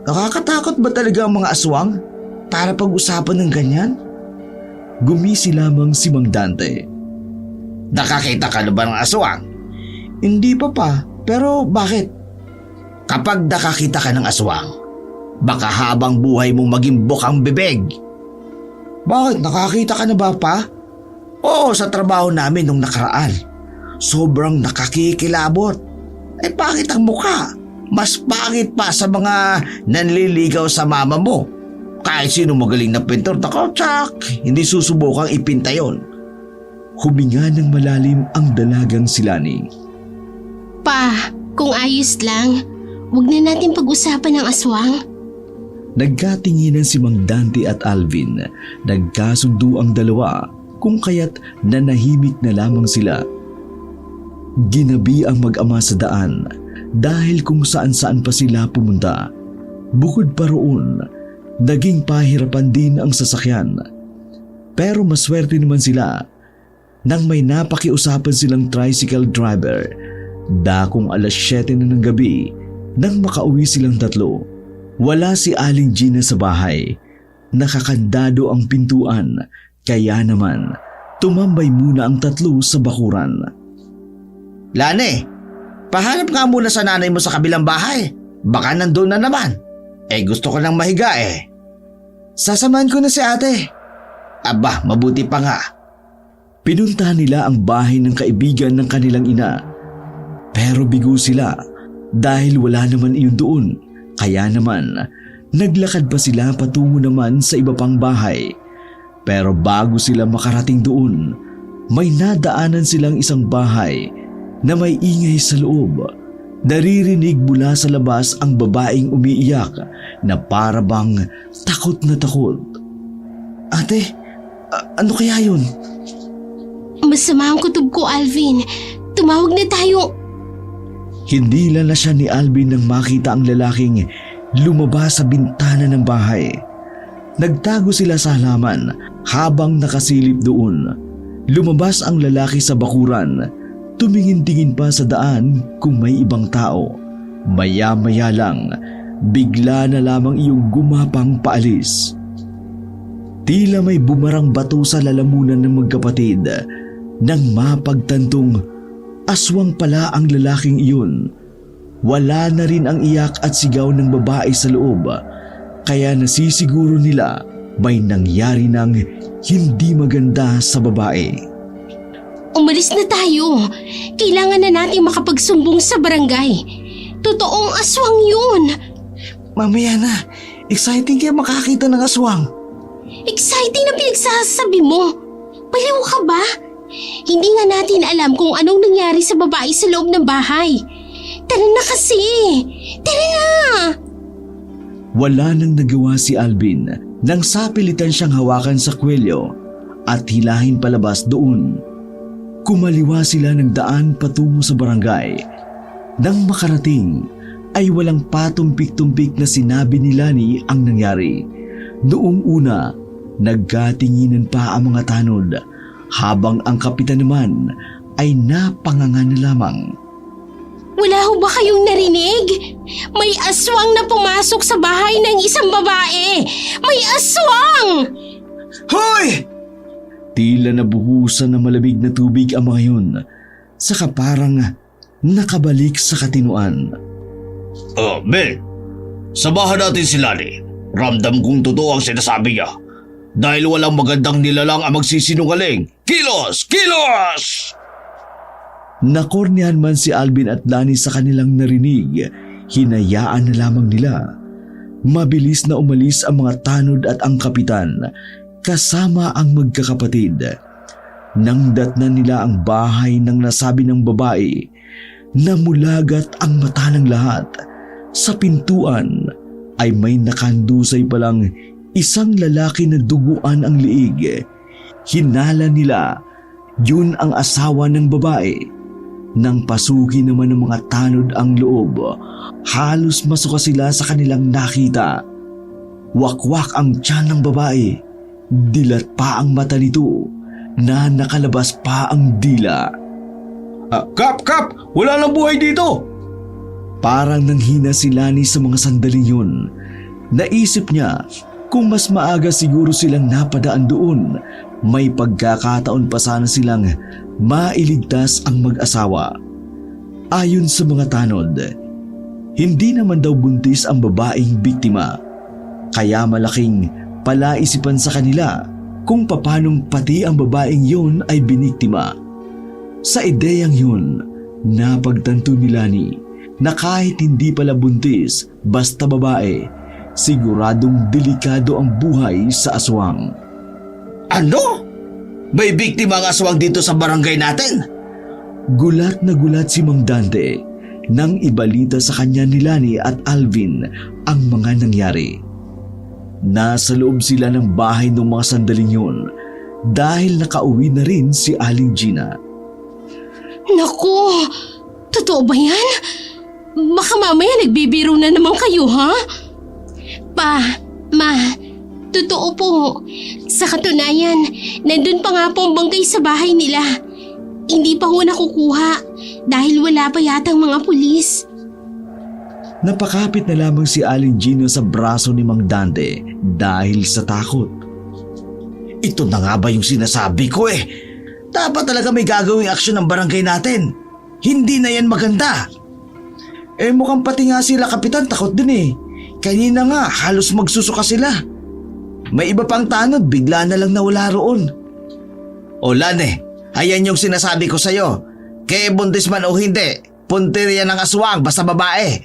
Nakakatakot ba talaga ang mga aswang para pag-usapan ng ganyan? Gumisi lamang si Mang Dante. Nakakita ka na ba ng aswang? Hindi pa, pero bakit? Kapag nakakita ka ng aswang, baka habang buhay mong maging bukang bibig. Bakit? Nakakita ka na ba pa? Oo, sa trabaho namin nung nakaraan. Sobrang nakakikilabot. Bakit ang mukha? Mas pangit pa sa mga nanliligaw sa mama mo. Kahit sino magaling na pintor, hindi susubukang ipinta yon. Huminga ng malalim ang dalagang si Lani. Pa, kung ayos lang, wag na natin pag-usapan ng aswang. Nagkatinginan si Mang Dante at Alvin. Nagkasundo ang dalawa kung kaya't nanahimik na lamang sila. Ginabi ang mag-ama sa daan dahil kung saan-saan pa sila pumunta. Bukod pa roon, naging pahirapan din ang sasakyan. Pero maswerte naman sila nang may napakiusapan silang tricycle driver. Dakong 7:00 na ng gabi nang makauwi silang tatlo. Wala si Aling Gina sa bahay. Nakakandado ang pintuan, kaya naman tumambay muna ang tatlo sa bakuran. Lani, pahanap nga muna sa nanay mo sa kabilang bahay. Baka nandun na naman. Gusto ko lang mahiga eh. Sasamahan ko na si ate. Aba, mabuti pa nga. Pinuntahan nila ang bahay ng kaibigan ng kanilang ina. Pero bigo sila dahil wala naman iyon doon. Kaya naman, naglakad pa sila patungo naman sa iba pang bahay. Pero bago sila makarating doon, may nadaanan silang isang bahay na may ingay sa loob. Naririnig mula sa labas ang babaeng umiiyak na para bang takot na takot. Ate, ano kaya yun? Masama ang kutob ko, Alvin. Tumawag na tayo. Hindi na siya ni Alvin nang makita ang lalaking lumabas sa bintana ng bahay. Nagtago sila sa halaman habang nakasilip doon. Lumabas ang lalaki sa bakuran. Tumingin-tingin pa sa daan kung may ibang tao. Maya-maya lang, bigla na lamang iyong gumapang paalis. Tila may bumarang bato sa lalamunan ng magkapatid nang mapagtantong aswang pala ang lalaking iyon. Wala na rin ang iyak at sigaw ng babae sa loob, kaya nasisiguro nila may nangyari ng hindi maganda sa babae. Umalis na tayo. Kailangan na natin makapagsumbong sa barangay. Totoong aswang yun. Mamaya na. Exciting kaya makakita ng aswang. Exciting na pinagsasabi mo. Baliw ka ba? Hindi nga natin alam kung anong nangyari sa babae sa loob ng bahay. Tara na kasi. Tara na. Wala nang nagawa si Alvin nang sapilitan siyang hawakan sa kwelyo at hilahin palabas doon. Kumaliwa sila ng daan patungo sa barangay. Nang makarating ay walang patumpik-tumpik na sinabi ni Lani ang nangyari. Noong una, nagkatinginan pa ang mga tanod habang ang kapitan naman ay napanganga na lamang. Wala ho ba kayong narinig? May aswang na pumasok sa bahay ng isang babae. May aswang! Hoy! Tila nabuhusan ng malamig na tubig ang mga yun, saka parang nakabalik sa katinuan. Ben, samahan natin si Lani. Ramdam kong totoo ang sinasabi niya. Dahil walang magandang nilalang ang magsisinungaling. Kilos! Kilos! Nakornihan man si Alvin at Lani sa kanilang narinig, hinayaan na lamang nila. Mabilis na umalis ang mga tanod at ang kapitan, kasama ang magkakapatid. Nang datnan nila ang bahay ng nasabi ng babae, namulagat ang mata ng lahat. Sa pintuan ay may nakandusay palang isang lalaki na duguan ang liig. Hinala nila, yun ang asawa ng babae. Nang pasukin naman ng mga tanod ang loob, halos masuka sila sa kanilang nakita. Wakwak ang tiyan ng babae. Dilat pa ang mata nito na nakalabas pa ang dila. Kap! Wala nang buhay dito! Parang nanghina si Lani sa mga sandaling yun. Naisip niya kung mas maaga siguro silang napadaan doon, may pagkakataon pa sana silang mailigtas ang mag-asawa. Ayon sa mga tanod, hindi naman daw buntis ang babaeng biktima, kaya malaking palaisipan sa kanila kung papanong pati ang babaeng yun ay biniktima. Sa ideyang yun, napagtanto ni Lani na kahit hindi pala buntis, basta babae, siguradong delikado ang buhay sa aswang. Ano? May biktima ang aswang dito sa barangay natin? Gulat na gulat si Mang Dante nang ibalita sa kanya ni Lani at Alvin ang mga nangyari. Nasa loob sila ng bahay ng mga sandaling yun dahil nakauwi na rin si Aling Gina. Naku, totoo ba yan? Baka mamaya nagbibiro na naman kayo, ha? Ma, totoo po. Sa katunayan, nandun pa nga po ang bangkay sa bahay nila. Hindi pa ho nakukuha dahil wala pa yatang mga pulis. Napakapit na lamang si Aling Gina sa braso ni Mang Dante dahil sa takot. Ito na nga ba yung sinasabi ko eh? Dapat talaga may gagawing aksyon ng barangay natin. Hindi na yan maganda. Mukhang pati nga sila kapitan takot din eh. Kanina nga halos magsusuka sila. May iba pang tanod, bigla na lang nawala roon. O Lane, ayan yung sinasabi ko sa'yo. Kaya buntis man o hindi, puntirya ng aswang basta babae.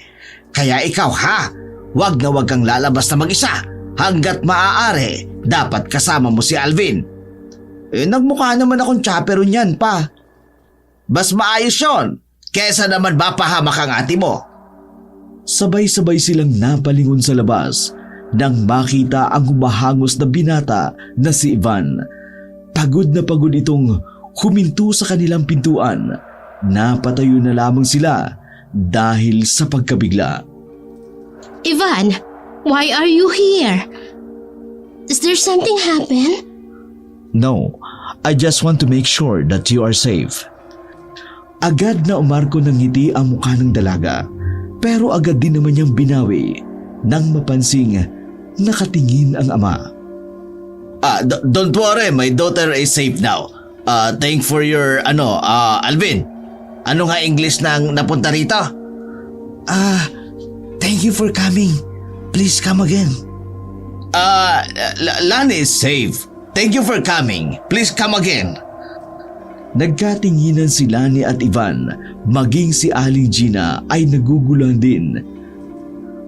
Kaya ikaw ha, wag na wag kang lalabas na mag-isa. Hanggat maaari, dapat kasama mo si Alvin. Nagmukha naman akong chaperon yan pa. Bas maayos yun, kesa naman mapahamak ang ate mo. Sabay-sabay silang napalingon sa labas nang makita ang humahangos na binata na si Ivan. Pagod na pagod itong huminto sa kanilang pintuan. Napatayo na lamang sila dahil sa pagkabigla. Ivan, why are you here? Is there something happen? No, I just want to make sure that you are safe. Agad na umarko ng ngiti ang mukha ng dalaga, pero agad din naman niyang binawi nang mapansing nakatingin ang ama. Don't worry, my daughter is safe now. Thank for your Alvin. Ano nga English nang napunta rito? Thank you for coming. Please come again. Lani is safe. Thank you for coming. Please come again. Nagkatinginan si Lani at Ivan, maging si Aling Gina ay naguguluhan din.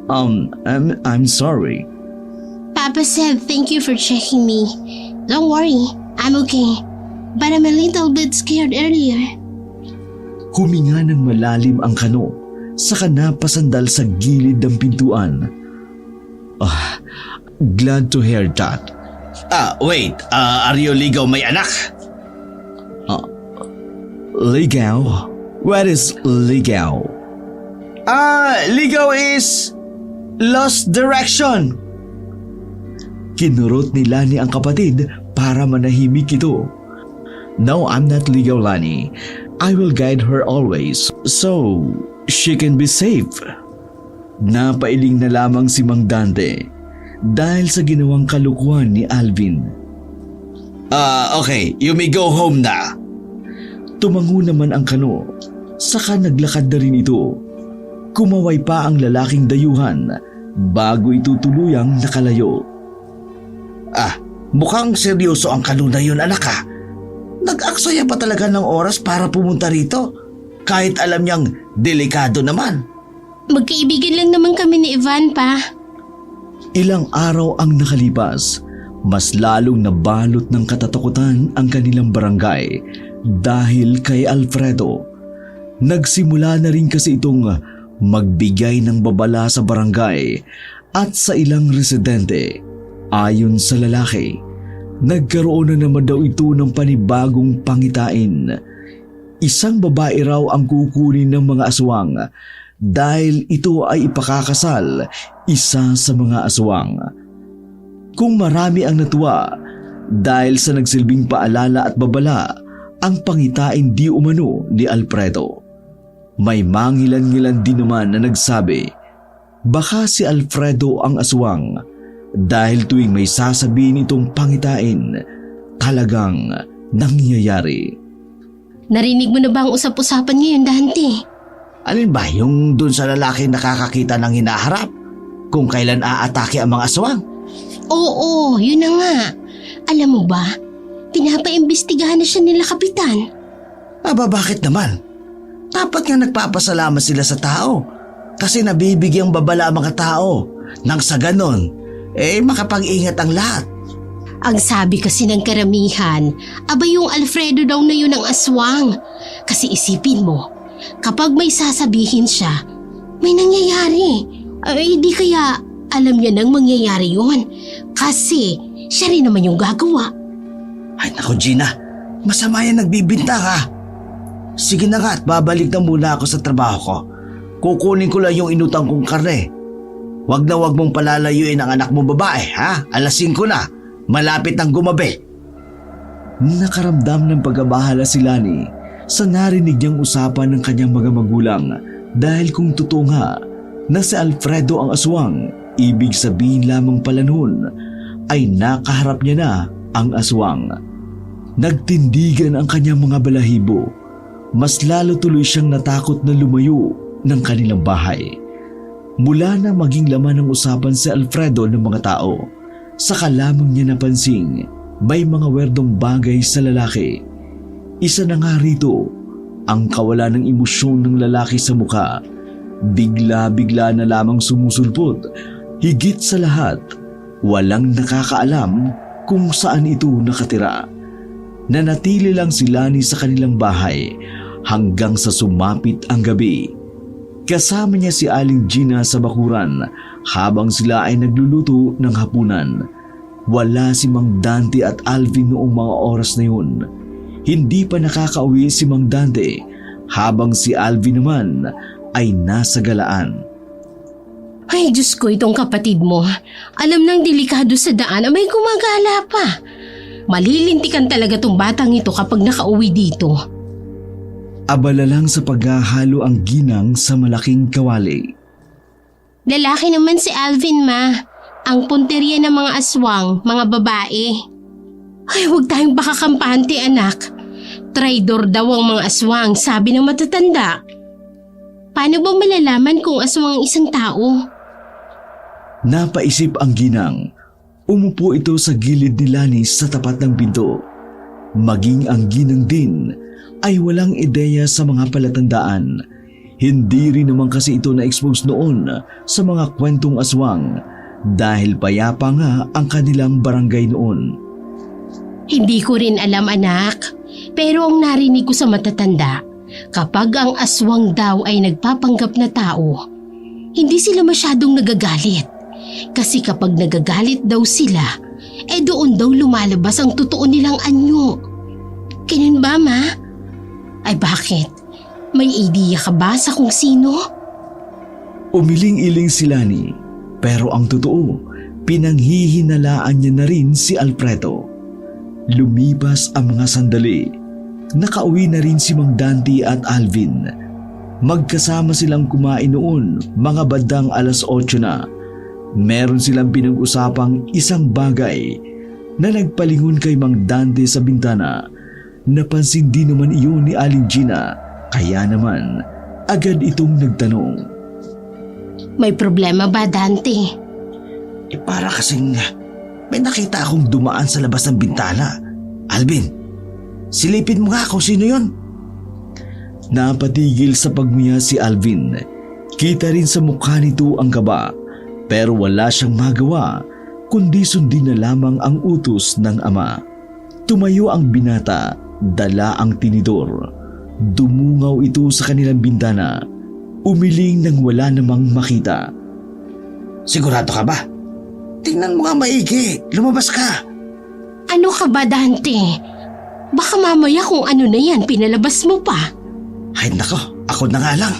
I'm sorry. Papa said thank you for checking me. Don't worry, I'm okay. But I'm a little bit scared earlier. Huminga ng malalim ang kano, saka napasandal sa gilid ng pintuan. Glad to hear that. Wait, are you ligaw may anak? Ligaw? What is ligaw? Ligaw is lost direction. Kinurot ni Lani ang kapatid para manahimik ito. No, I'm not ligaw, Lani. I will guide her always so she can be safe. Napailing na lamang si Mang Dante dahil sa ginawang kalukuhan ni Alvin. Okay, you may go home na. Tumango naman ang kano, saka naglakad na rin ito. Kumaway pa ang lalaking dayuhan bago ito tuluyang nakalayo. Mukhang seryoso ang kano na yun, anak ha. Nag-aksaya pa talaga ng oras para pumunta rito, kahit alam niyang delikado naman. Magkaibigan lang naman kami ni Ivan, pa. Ilang araw ang nakalipas, mas lalong nabalot ng katatakutan ang kanilang barangay dahil kay Alfredo. Nagsimula na rin kasi itong magbigay ng babala sa barangay at sa ilang residente. Ayon sa lalaki, nagkaroon na naman daw ito ng panibagong pangitain. Isang babae raw ang kukunin ng mga aswang dahil ito ay ipakakasal isa sa mga aswang. Kung marami ang natuwa dahil sa nagsilbing paalala at babala ang pangitain di umano ni Alfredo. May mangilan-ngilan din naman na nagsabi, Baka si Alfredo ang aswang dahil tuwing may sasabihin itong pangitain, talagang nangyayari. Narinig mo na ba ang usap-usapan ngayon, Dante? Alin ba yung dun sa lalaki nakakakita ng hinaharap? Kung kailan aatake ang mga aswang? Oo, yun na nga. Alam mo ba, pinapaimbestigahan na siya nila kapitan. Aba, bakit naman? Dapat nga nagpapasalamat sila sa tao kasi nabibigyang babala ang mga tao nang sa ganon, makapag-ingat ang lahat. Ang sabi kasi ng karamihan, aba yung Alfredo daw na yun ang aswang. Kasi isipin mo, kapag may sasabihin siya, may nangyayari. Ay di kaya alam niya nang mangyayari yun. Kasi siya rin naman yung gagawa. Ay naku Gina, masama yan nagbibinta ka. Sige na nga at babalik na muna ako sa trabaho ko. Kukunin ko lang yung inutang kong karne. Wag na wag mong palalayuin ang anak mong babae, ha? Alas 5 na. Malapit ng gumabi. Nakaramdam ng pagkabahala si Lani sa narinig niyang usapan ng kanyang mga magulang dahil kung totoo nga na si Alfredo ang aswang, ibig sabihin lamang pala noon ay nakaharap niya na ang aswang. Nagtindigan ang kanyang mga balahibo. Mas lalo tuloy siyang natakot na lumayo ng kanilang bahay. Mula na maging laman ng usapan si Alfredo ng mga tao, saka lamang niya napansing may mga werdong bagay sa lalaki. Isa na nga rito, ang kawalan ng emosyon ng lalaki sa mukha. Bigla-bigla na lamang sumusulpot. Higit sa lahat, walang nakakaalam kung saan ito nakatira. Nanatili lang si Lani sa kanilang bahay hanggang sa sumapit ang gabi. Kasama niya si Aling Gina sa bakuran habang sila ay nagluluto ng hapunan. Wala si Mang Dante at Alvin noong mga oras na yun. Hindi pa nakakauwi si Mang Dante habang si Alvin naman ay nasa galaan. Ay Diyos ko, itong kapatid mo. Alam nang delikado sa daan, may gumagala pa. Malilintikan talaga tong batang ito kapag nakauwi dito. Abala lang sa paghahalo ang ginang sa malaking kawali. Lalaki naman si Alvin, ma. Ang punteriya ng mga aswang, mga babae. Ay, huwag tayong bakakampante, anak. Traidor daw ang mga aswang, sabi ng matatanda. Paano ba malalaman kung aswang ang isang tao? Napaisip ang ginang. Umupo ito sa gilid ni Lani sa tapat ng pinto. Maging ang ginang din ay walang ideya sa mga palatandaan. Hindi rin naman kasi ito na-expose noon sa mga kwentong aswang dahil payapa nga ang kanilang barangay noon. Hindi ko rin alam, anak. Pero ang narinig ko sa matatanda, kapag ang aswang daw ay nagpapanggap na tao, hindi sila masyadong nagagalit. Kasi kapag nagagalit daw sila, doon daw lumalabas ang totoo nilang anyo. Ganun ba, ma? Ay bakit? May idea ka ba sa kung sino? Umiling-iling si Lani, pero ang totoo, pinanghihinalaan niya na rin si Alfredo. Lumipas ang mga sandali. Nakauwi na rin si Mang Dante at Alvin. Magkasama silang kumain noon, mga bandang alas 8 na. Meron silang pinag-usapang isang bagay na nagpalingon kay Mang Dante sa bintana. Napansin din naman iyon ni Aling Gina, kaya naman agad itong nagtanong. May problema ba, Dante? Para kasing may nakita akong dumaan sa labas ng bintana. Alvin, silipin mo nga kung sino yon. Napatigil sa pagmuya si Alvin. Kita rin sa mukha nito ang kaba, pero wala siyang magawa kundi sundin na lamang ang utos ng ama. Tumayo ang binata, dala ang tinidor. Dumungaw ito sa kanilang bintana. Umiling nang wala namang makita. Sigurado ka ba? Tingnan mo nga maigi, lumabas ka. Ano ka ba, Dante? Baka mamaya kung ano na yan, pinalabas mo pa. Ay nako, ako na nga lang.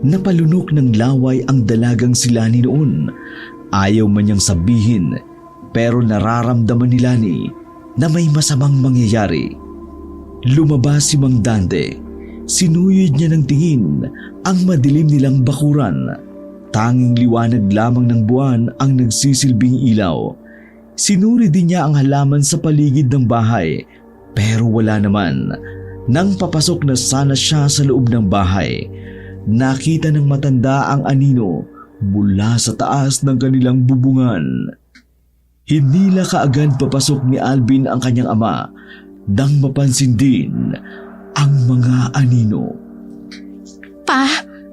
Napalunok ng laway ang dalagang si Lani noon. Ayaw man niyang sabihin, pero nararamdaman ni Lani na may masamang mangyayari. Lumabas si Mang Dante. Sinuyod niya ng tingin ang madilim nilang bakuran. Tanging liwanag lamang ng buwan ang nagsisilbing ilaw. Sinuri din niya ang halaman sa paligid ng bahay pero wala naman. Nang papasok na sana siya sa loob ng bahay, nakita ng matanda ang anino mula sa taas ng kanilang bubungan. Hindi na kaagad papasok ni Alvin ang kanyang ama nang mapansin din ang mga anino. Pa,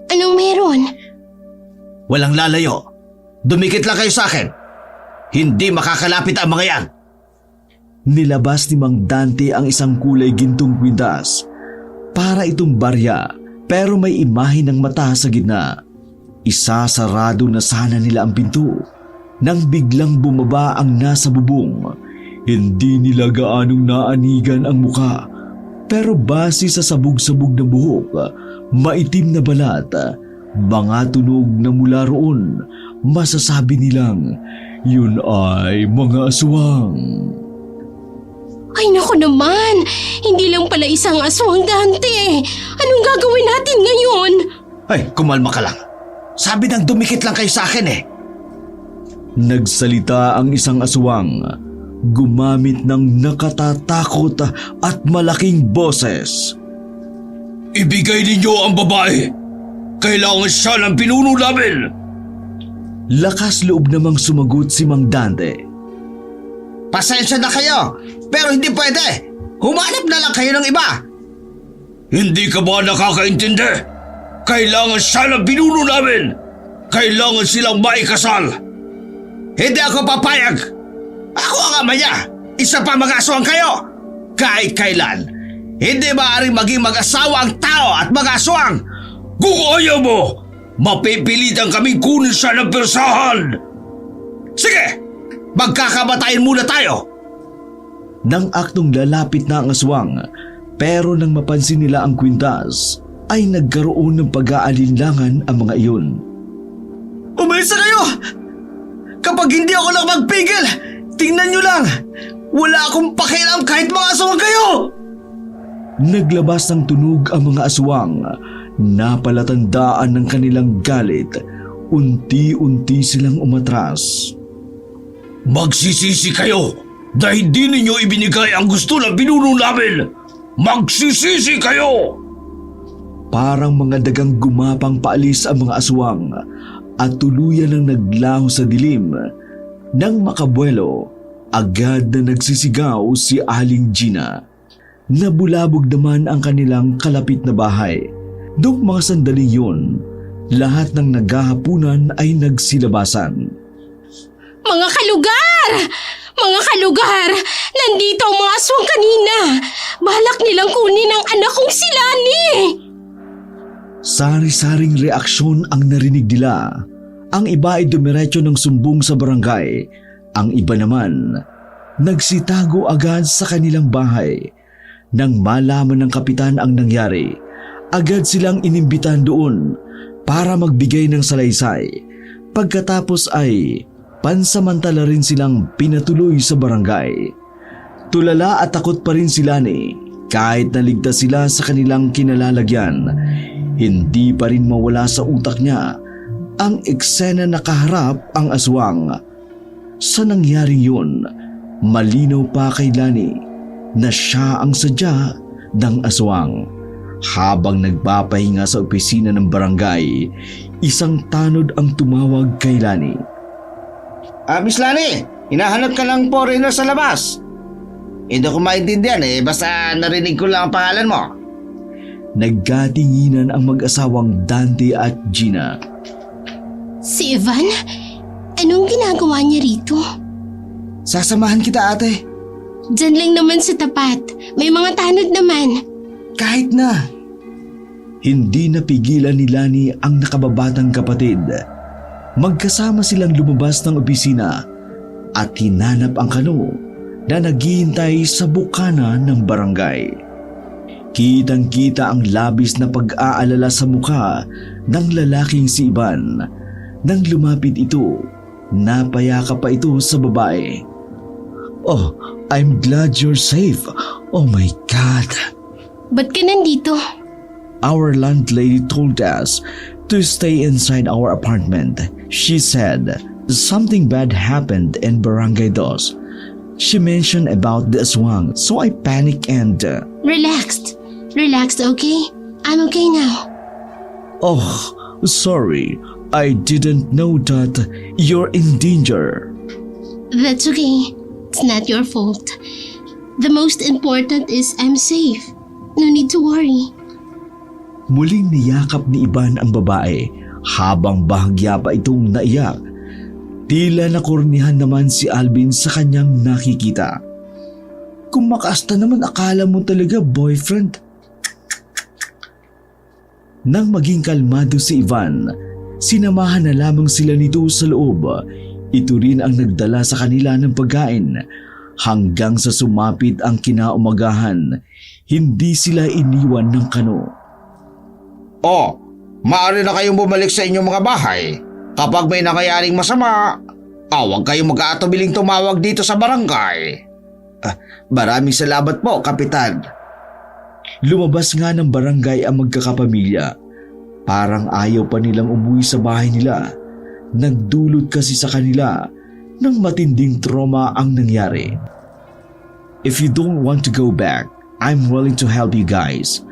anong meron? Walang lalayo. Dumikit lang kayo sa akin. Hindi makakalapit ang mga yan. Nilabas ni Mang Dante ang isang kulay gintong kwintas. Para itong barya pero may imahe ng mata sa gitna. Isasarado na sana nila ang pinto nang biglang bumaba ang nasa bubong. Hindi nila gaanong naanigan ang muka pero base sa sabog-sabog na buhok, maitim na balat, mga tunog na mula roon, masasabi nilang yun ay mga aswang. Ay naku naman, hindi lang pala isang aswang, Dante. Anong gagawin natin ngayon? Ay, kumalma ka lang. Sabi nang dumikit lang kayo sa akin eh. Nagsalita ang isang aswang, gumamit ng nakatatakot at malaking boses. Ibigay ninyo ang babae. Kailangan siya ng pinuno namin. Lakas loob namang sumagot si Mang Dante. Pasensya na kayo, pero hindi pwede. Humanap na lang kayo ng iba. Hindi ka ba nakakaintindi? Kailangan siya ng pinuno namin. Kailangan silang maikasal. Hindi ako papayag. Ako ang ama niya. Isa pa mga aswang kayo. Kahit kailan, hindi maaaring maging mag-asawa ang tao at mga aswang. Kung ayaw mo, mapipilitan kaming kunin siya ng persahan. Sige! Magkakamatayin muna tayo! Nang aktong lalapit na ang aswang, pero nang mapansin nila ang kwintas, ay nagkaroon ng pag-aalinlangan ang mga iyon. Umalis na kayo! Kapag hindi ako lang magpigil, tingnan nyo lang! Wala akong pakialam kahit mga aswang kayo! Naglabas ng tunog ang mga aswang, napalatandaan ng kanilang galit, unti-unti silang umatras. Magsisisi kayo dahil di ninyo ibinigay ang gusto ng pinuno namin! Magsisisi kayo! Parang mga dagang gumapang paalis ang mga aswang at tuluyan ang naglaho sa dilim. Nang makabuelo, agad na nagsisigaw si Aling Gina. Nabulabog naman ang kanilang kalapit na bahay. Noong mga sandaling yun, lahat ng naghahapunan ay nagsilabasan. Mga kalugar! Mga kalugar! Nandito ang mga aswang kanina! Balak nilang kunin ang anak kong si Lani! Sari-saring reaksyon ang narinig nila. Ang iba ay dumiretso ng sumbong sa barangay. Ang iba naman, nagsitago agad sa kanilang bahay. Nang malaman ng kapitan ang nangyari, agad silang inimbitan doon para magbigay ng salaysay. Pagkatapos ay pansamantala rin silang pinatuloy sa barangay. Tulala at takot pa rin sila ni kahit naligtas sila sa kanilang kinalalagyan. Hindi pa rin mawala sa utak niya ang eksena na kaharap ang aswang. Sa nangyaring yun, malinaw pa kay Lani na siya ang sadya ng aswang. Habang nagpapahinga sa opisina ng barangay, isang tanod ang tumawag kay Lani. Miss Lani, hinahanap ka ng foreigner sa labas. Hindi ko maintindihan basta narinig ko lang ang pangalan mo. Nagkatinginan ang mag-asawang Dante at Gina. Si Ivan? Anong ginagawa niya rito? Sasamahan kita ate. Diyan lang naman sa tapat. May mga tanod naman. Kahit na. Hindi napigilan ni Lani ang nakababatang kapatid. Magkasama silang lumabas ng opisina at hinanap ang kano na naghihintay sa bukana ng barangay. Kitang-kita ang labis na pag-aalala sa mukha ng lalaking si Ivan. Nang lumapit ito, napayakap pa ito sa babae. "Oh, I'm glad you're safe. Oh my God." Ba't ka nandito? Our landlady told us to stay inside our apartment. She said something bad happened in Barangay Dos. She mentioned about the aswang, so I panicked and... Relaxed, okay? I'm okay now. Oh, sorry. I didn't know that you're in danger. That's okay. It's not your fault. The most important is I'm safe. No need to worry. Muling niyakap ni Ivan ang babae habang bahagya pa itong naiyak. Tila nakornihan naman si Alvin sa kanyang nakikita. Kung makaasta naman akala mo talaga boyfriend. Nang maging kalmado si Ivan, sinamahan na lamang sila nito sa loob. Ito rin ang nagdala sa kanila ng pagkain. Hanggang sa sumapit ang kinaumagahan, hindi sila iniwan ng kano. Oh, maaari na kayong bumalik sa inyong mga bahay. Kapag may nangyayaring masama, huwag kayong mag-aatubiling tumawag dito sa barangay. Maraming salamat po, Kapitan. Lumabas nga ng barangay ang magkakapamilya. Parang ayaw pa nilang umuwi sa bahay nila. Nagdulot kasi sa kanila ng matinding trauma ang nangyari. If you don't want to go back, I'm willing to help you guys.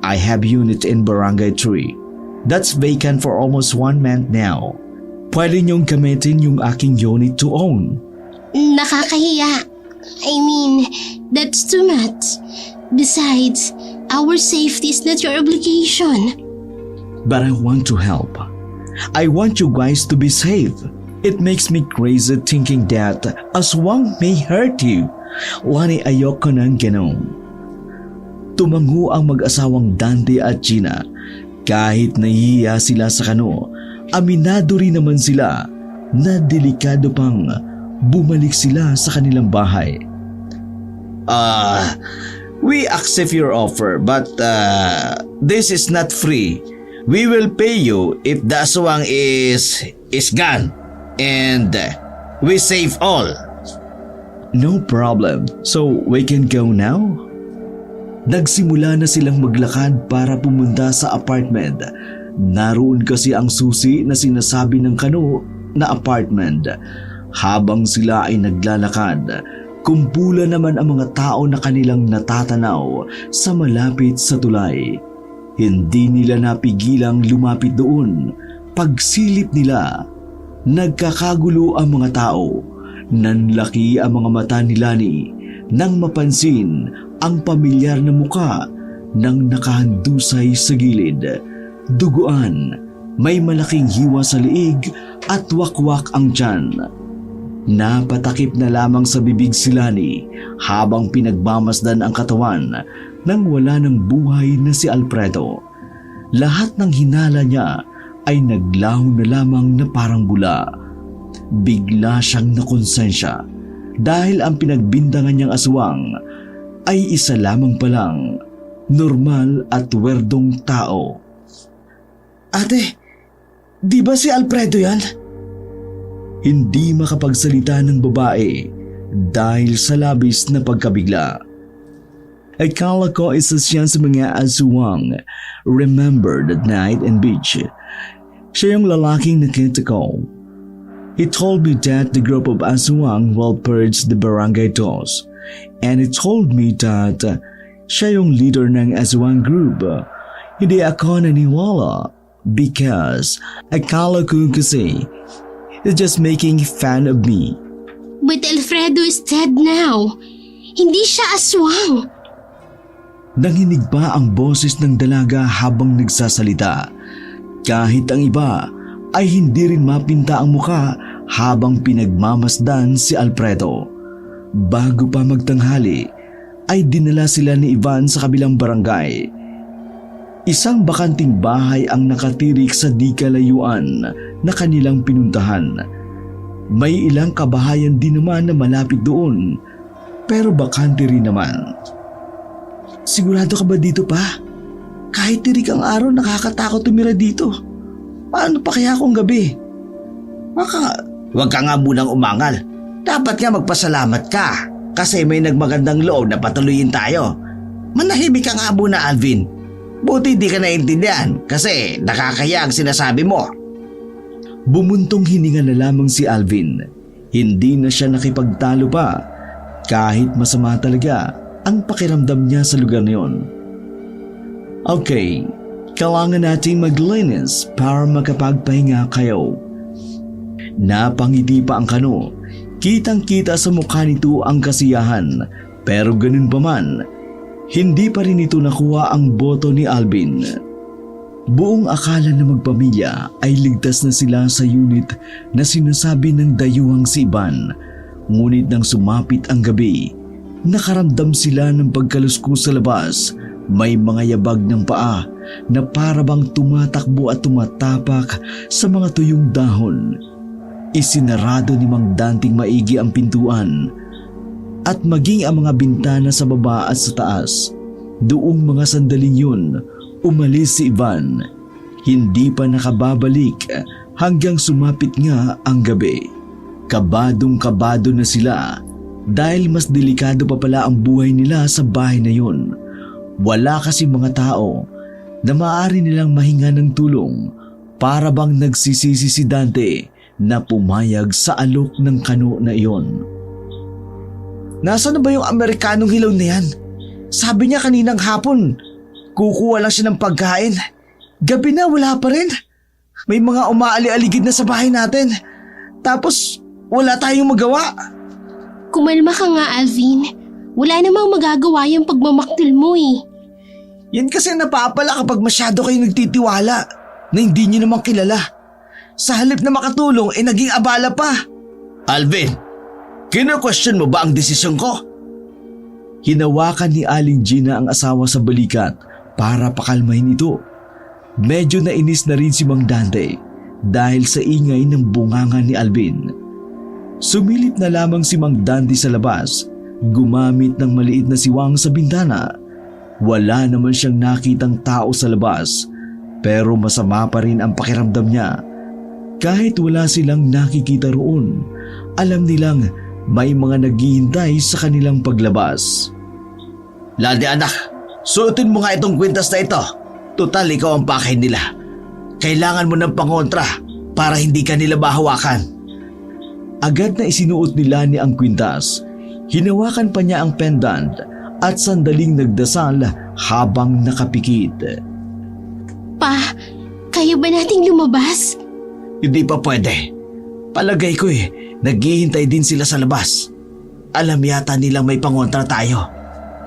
I have unit in Barangay 3. That's vacant for almost 1 month now. Pwede niyong gamitin yung aking unit to own. Nakakahiya. I mean, that's too much. Besides, our safety is not your obligation. But I want to help. I want you guys to be safe. It makes me crazy thinking that aswang may hurt you. Lani, ayoko nang ganun. Tumango ang mag-asawang Dante at Gina. Kahit nahihiya sila sa kano, aminado rin naman sila na delikado pang bumalik sila sa kanilang bahay. We accept your offer, but this is not free. We will pay you if the aswang is gone and we save all. No problem. So we can go now? Nagsimula na silang maglakad para pumunta sa apartment. Naroon kasi ang susi na sinasabi ng kano na apartment. Habang sila ay naglalakad, kumpula naman ang mga tao na kanilang natatanaw sa malapit sa tulay. Hindi nila napigilang lumapit doon. Pagsilip nila, nagkakagulo ang mga tao. Nanlaki ang mga mata ni Lani nang mapansin ang pamilyar na muka ng nakahandusay sa gilid. Duguan, may malaking hiwa sa liig at wakwak ang tiyan. Napatakip na lamang sa bibig si Lani habang pinagmamasdan ang katawan nang wala ng buhay na si Alfredo. Lahat ng hinala niya ay naglaho na lamang na parang bula. Bigla siyang nakonsensya dahil ang pinagbintangan niyang aswang ay isa lamang palang normal at werdong tao. Ate, di ba si Alfredo yan? Hindi makapagsalita ng babae dahil sa labis na pagkabigla. Akala ko isa siya sa mga aswang. Remember that night in beach? Siya yung lalaking nakita ko. He told me that the group of aswang will purge the Barangay Dos. And he told me that siya yung leader ng aswang group. Hindi ako naniwala because akala ko kasi he's just making fun of me. But Alfredo is dead now. Hindi siya aswang. Nanginig pa ang boses ng dalaga habang nagsasalita. Kahit ang iba ay hindi rin mapinta ang muka habang pinagmamasdan si Alfredo. Bago pa magtanghali ay dinala sila ni Ivan sa kabilang barangay. Isang bakanting bahay ang nakatirik sa di kalayuan na kanilang pinuntahan. May ilang kabahayan din naman na malapit doon, pero bakante rin naman. Sigurado ka ba dito pa? Kahit tirik ang araw, nakakatakot tumira dito. Paano pa kaya kung gabi? Wag ka nga munang umangal. Dapat nga magpasalamat ka kasi may nagmagandang loob na patuloyin tayo. Manahimik ka nga muna, Alvin. Buti di ka naintindihan kasi nakakaya ang sinasabi mo. Bumuntong hininga na lamang si Alvin. Hindi na siya nakipagtalo pa kahit masama talaga ang pakiramdam niya sa lugar na yun. Okay, kailangan nating maglinis para makapagpahinga kayo. Napangiti pa ang kano. Kitang-kita sa mukha nito ang kasiyahan, pero ganun pa man, hindi pa rin ito nakuha ang boto ni Alvin. Buong akala na magpamilya ay ligtas na sila sa unit na sinasabi ng dayuhang si Ivan. Ngunit nang sumapit ang gabi, nakaramdam sila ng pagkaluskus sa labas. May mga yabag ng paa na parabang tumatakbo at tumatapak sa mga tuyong dahon. Isinarado ni Mang Danting maigi ang pintuan at maging ang mga bintana sa baba at sa taas. Doong mga sandaling yun, umalis si Ivan. Hindi pa nakababalik hanggang sumapit nga ang gabi. Kabadong-kabado na sila dahil mas delikado pa pala ang buhay nila sa bahay na yun. Wala kasi mga tao na maaari nilang mahinga ng tulong. Para bang nagsisisi si Dante na pumayag sa alok ng kano na iyon. Nasaan na ba yung Amerikanong hilaw na yan? Sabi niya kaninang hapon, kukuha lang siya ng pagkain. Gabi na, wala pa rin. May mga umaali-aligid na sa bahay natin. Tapos, wala tayong magawa. Kumalma ka nga, Alvin. Wala namang magagawa yung pagmamaktil mo eh. Yan kasi napapala kapag masyado kayo nagtitiwala na hindi niyo naman kilala. Sa halip na makatulong, naging abala pa. Alvin, kino-question mo ba ang desisyon ko? Hinawakan ni Aling Gina ang asawa sa balikat para pakalmahin ito. Medyo nainis na rin si Mang Dante dahil sa ingay ng bunganga ni Alvin. Sumilip na lamang si Mang Dante sa labas, gumamit ng maliit na siwang sa bintana. Wala naman siyang nakitang tao sa labas, pero masama pa rin ang pakiramdam niya. Kahit wala silang nakikita roon, alam nilang may mga naghihintay sa kanilang paglabas. Landi anak, suotin mo nga itong kwintas na ito. Tutal, ikaw ang pakay nila. Kailangan mo ng pangontra para hindi ka nila mahawakan. Agad na isinuot ni Lani ang kwintas. Hinawakan pa niya ang pendant at sandaling nagdasal habang nakapikit. Pa, kaya ba nating lumabas? Hindi pa pwede. Palagay ko naghihintay din sila sa labas. Alam yata nilang may pangontra tayo.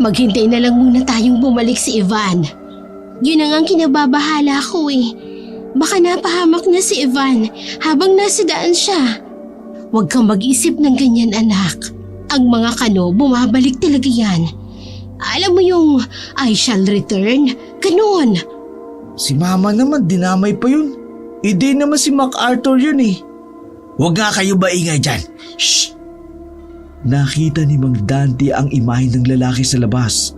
Maghintay na lang muna tayong bumalik si Ivan. Yun ang kinababahala ko eh. Baka napahamak na si Ivan habang nasa daan siya. Huwag kang mag-isip ng ganyan, anak. Ang mga kano, bumabalik talaga yan. Alam mo yung I shall return? Ganon. Si mama naman, dinamay pa yun. Hindi naman si MacArthur yun eh. Huwag nga kayo maingay dyan. Shh! Nakita ni Mang Dante ang imahe ng lalaki sa labas.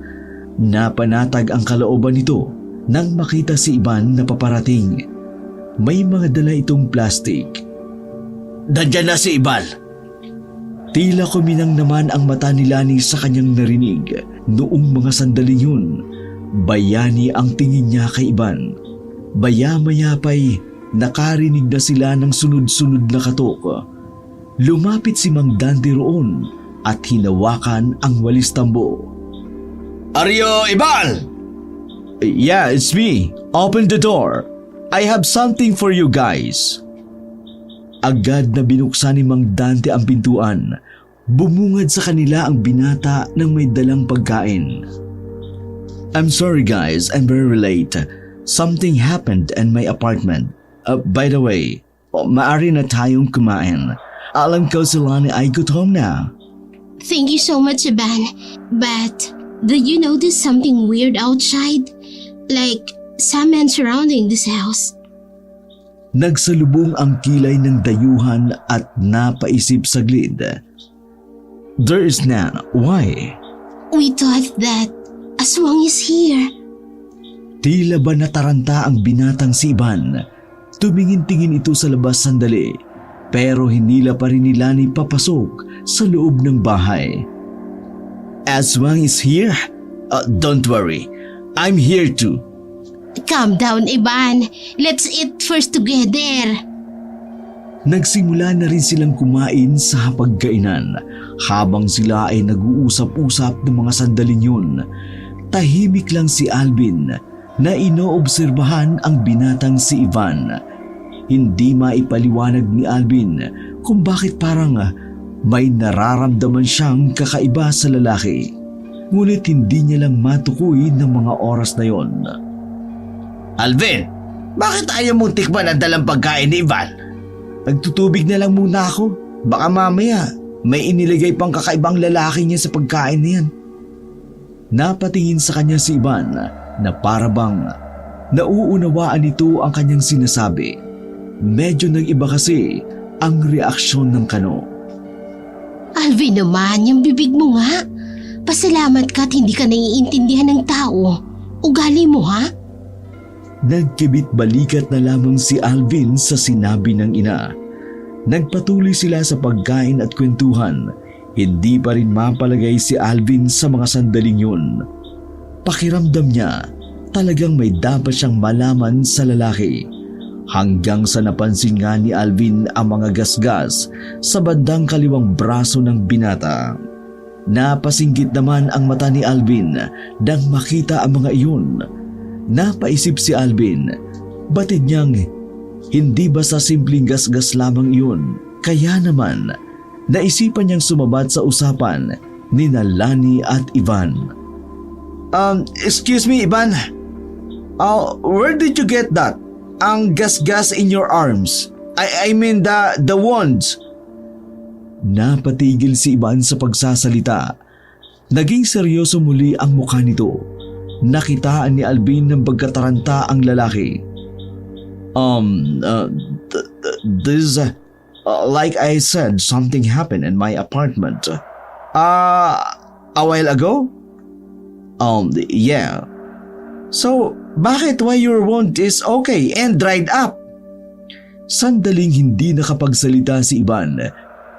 Napanatag ang kalooban nito nang makita si Ivan na paparating. May mga dala itong plastic. Dandyan na si Ivan. Tila kuminang naman ang mata ni Lani sa kanyang narinig noong mga sandaling yun. Bayani ang tingin niya kay Ivan. Baya-maya pa'y nakarinig na sila ng sunod-sunod na katok. Lumapit si Mang Dante roon at hinawakan ang walis tambo. Aryo Ivan! Yeah, it's me. Open the door. I have something for you guys. Agad na binuksan ni Mang Dante ang pintuan. Bumungad sa kanila ang binata ng may dalang pagkain. I'm sorry guys, I'm very late. Something happened in my apartment. By the way, maaari na tayong kumain. Alam ko si Lani ay gutom na. Thank you so much, Ivan. But, did you notice something weird outside? Like, some men surrounding this house. Nagsalubong ang kilay ng dayuhan at napaisip saglit. There is none. Why? We thought that aswang is here. Tila ba nataranta ang binatang si Ivan? Tumingin-tingin ito sa labas sandali, pero hinila pa rin ni Lani papasok sa loob ng bahay. Aswang is here? Don't worry, I'm here too. Calm down, Ivan. Let's eat first together. Nagsimula na rin silang kumain sa hapagkainan habang sila ay nag-uusap-usap ng mga sandaling yun. Tahimik lang si Alvin na inoobserbahan ang binatang si Ivan. Hindi maipaliwanag ni Alvin kung bakit parang may nararamdaman siyang kakaiba sa lalaki. Ngunit hindi niya lang matukoy ng mga oras na yon. Alvin, bakit ayaw mong tikman ang dalang pagkain ni Ivan? Nagtutubig na lang muna ako. Baka mamaya may inilagay pang kakaibang lalaki niya sa pagkain na yan. Napatingin sa kanya si Ivan na parabang nauunawaan nito ang kanyang sinasabi. Medyo nag-iba kasi ang reaksyon ng kano. Alvin naman, yung bibig mo nga. Pasalamat ka at hindi ka naiintindihan ng tao. Ugali mo, ha? Nagkibit balikat na lamang si Alvin sa sinabi ng ina. Nagpatuloy sila sa pagkain at kwentuhan. Hindi pa rin mapalagay si Alvin sa mga sandaling yun. Pakiramdam niya, talagang may dapat siyang malaman sa lalaki. Hanggang sa napansin nga ni Alvin ang mga gasgas sa bandang kaliwang braso ng binata. Napasinggit naman ang mata ni Alvin nang makita ang mga iyon. Napaisip si Alvin, batid niyang hindi ba sa simpleng gasgas lamang iyon. Kaya naman, naisipan niyang sumabat sa usapan ni Lani at Ivan. Excuse me, Ivan. Where did you get that? Ang gas-gas in your arms. I mean the wands. Napatigil si Ivan sa pagsasalita. Naging seryoso muli ang mukha nito. Nakitaan ni Alvin ng pagkataranta ang lalaki. This, like I said, something happened in my apartment. A while ago? Yeah. So, bakit why your wound is okay and dried up? Sandaling hindi nakapagsalita si Ivan.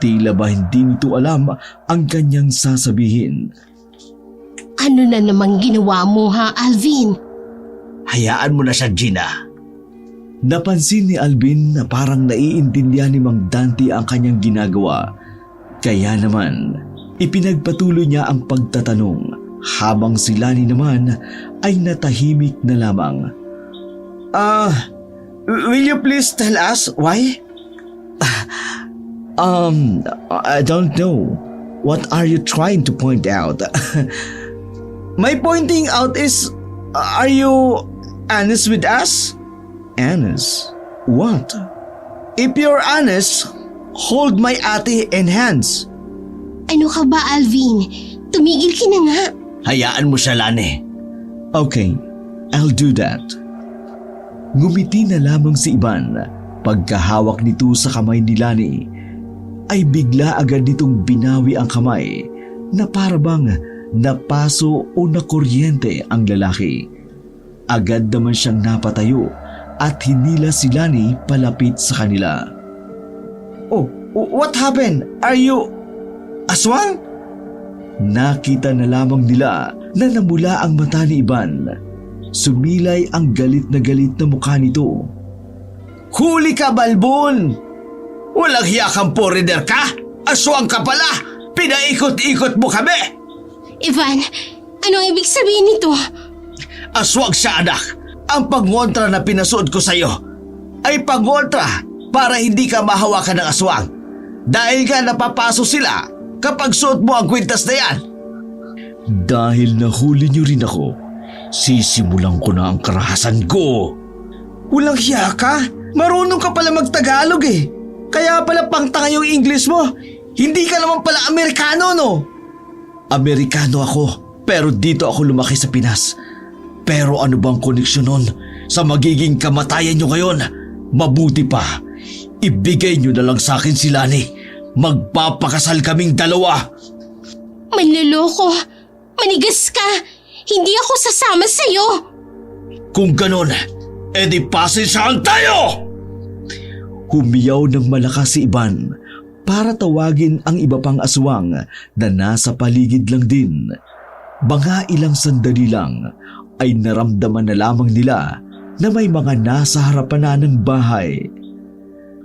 Tila ba hindi nito alam ang kanyang sasabihin. Ano na namang ginawa mo, ha, Alvin? Hayaan mo na siya, Gina. Napansin ni Alvin na parang naiintindihan ni Mang Dante ang kanyang ginagawa. Kaya naman, ipinagpatuloy niya ang pagtatanong habang si Lani naman ay natahimik na lamang. Will you please tell us why? I don't know. What are you trying to point out? My pointing out is, are you honest with us? Honest? What? If you're honest, hold my ate in hands. Ano ka ba, Alvin? Tumigil ka na nga. Hayaan mo siya, Lani. Okay, I'll do that. Ngumiti na lamang si Ivan. Pagkahawak nito sa kamay ni Lani, ay bigla agad nitong binawi ang kamay na parabang napaso o nakuryente ang lalaki. Agad naman siyang napatayo at hinila si Lani palapit sa kanila. Oh, what happened? Are you aswang? Nakita na lamang nila na namula ang mata ni Ivan. Sumilay ang galit na mukha nito. Huli ka, Balbon! Walang hiya kang foreigner ka? Aswang ka pala! Pinaikot-ikot mo kami! Ivan, anong ibig sabihin nito? Aswang siya, anak. Ang pangontra na pinasuot ko sa'yo ay pangontra para hindi ka mahawakan ng aswang. Dahil nga napapaso sila kapag suot mo ang kwintas na yan. Dahil nahuli niyo rin ako, sisimulan ko na ang karahasan ko. Walang hiya ka? Marunong ka pala magtagalog eh. Kaya pala pangtanga yung English mo. Hindi ka naman pala Amerikano, no? Amerikano ako, pero dito ako lumaki sa Pinas. Pero ano bang koneksyon nun sa magiging kamatayan nyo ngayon? Mabuti pa, ibigay nyo na lang sa akin si Lani. Magpapakasal kaming dalawa. Manloloko, manigas ka. Hindi ako sasama sa'yo. Kung ganon, edi pasensyahan tayo! Humiyaw ng malakas si Ivan para tawagin ang iba pang aswang na nasa paligid lang din. Mga ilang sandali lang ay naramdaman na lamang nila na may mga nasa harapan na ng bahay.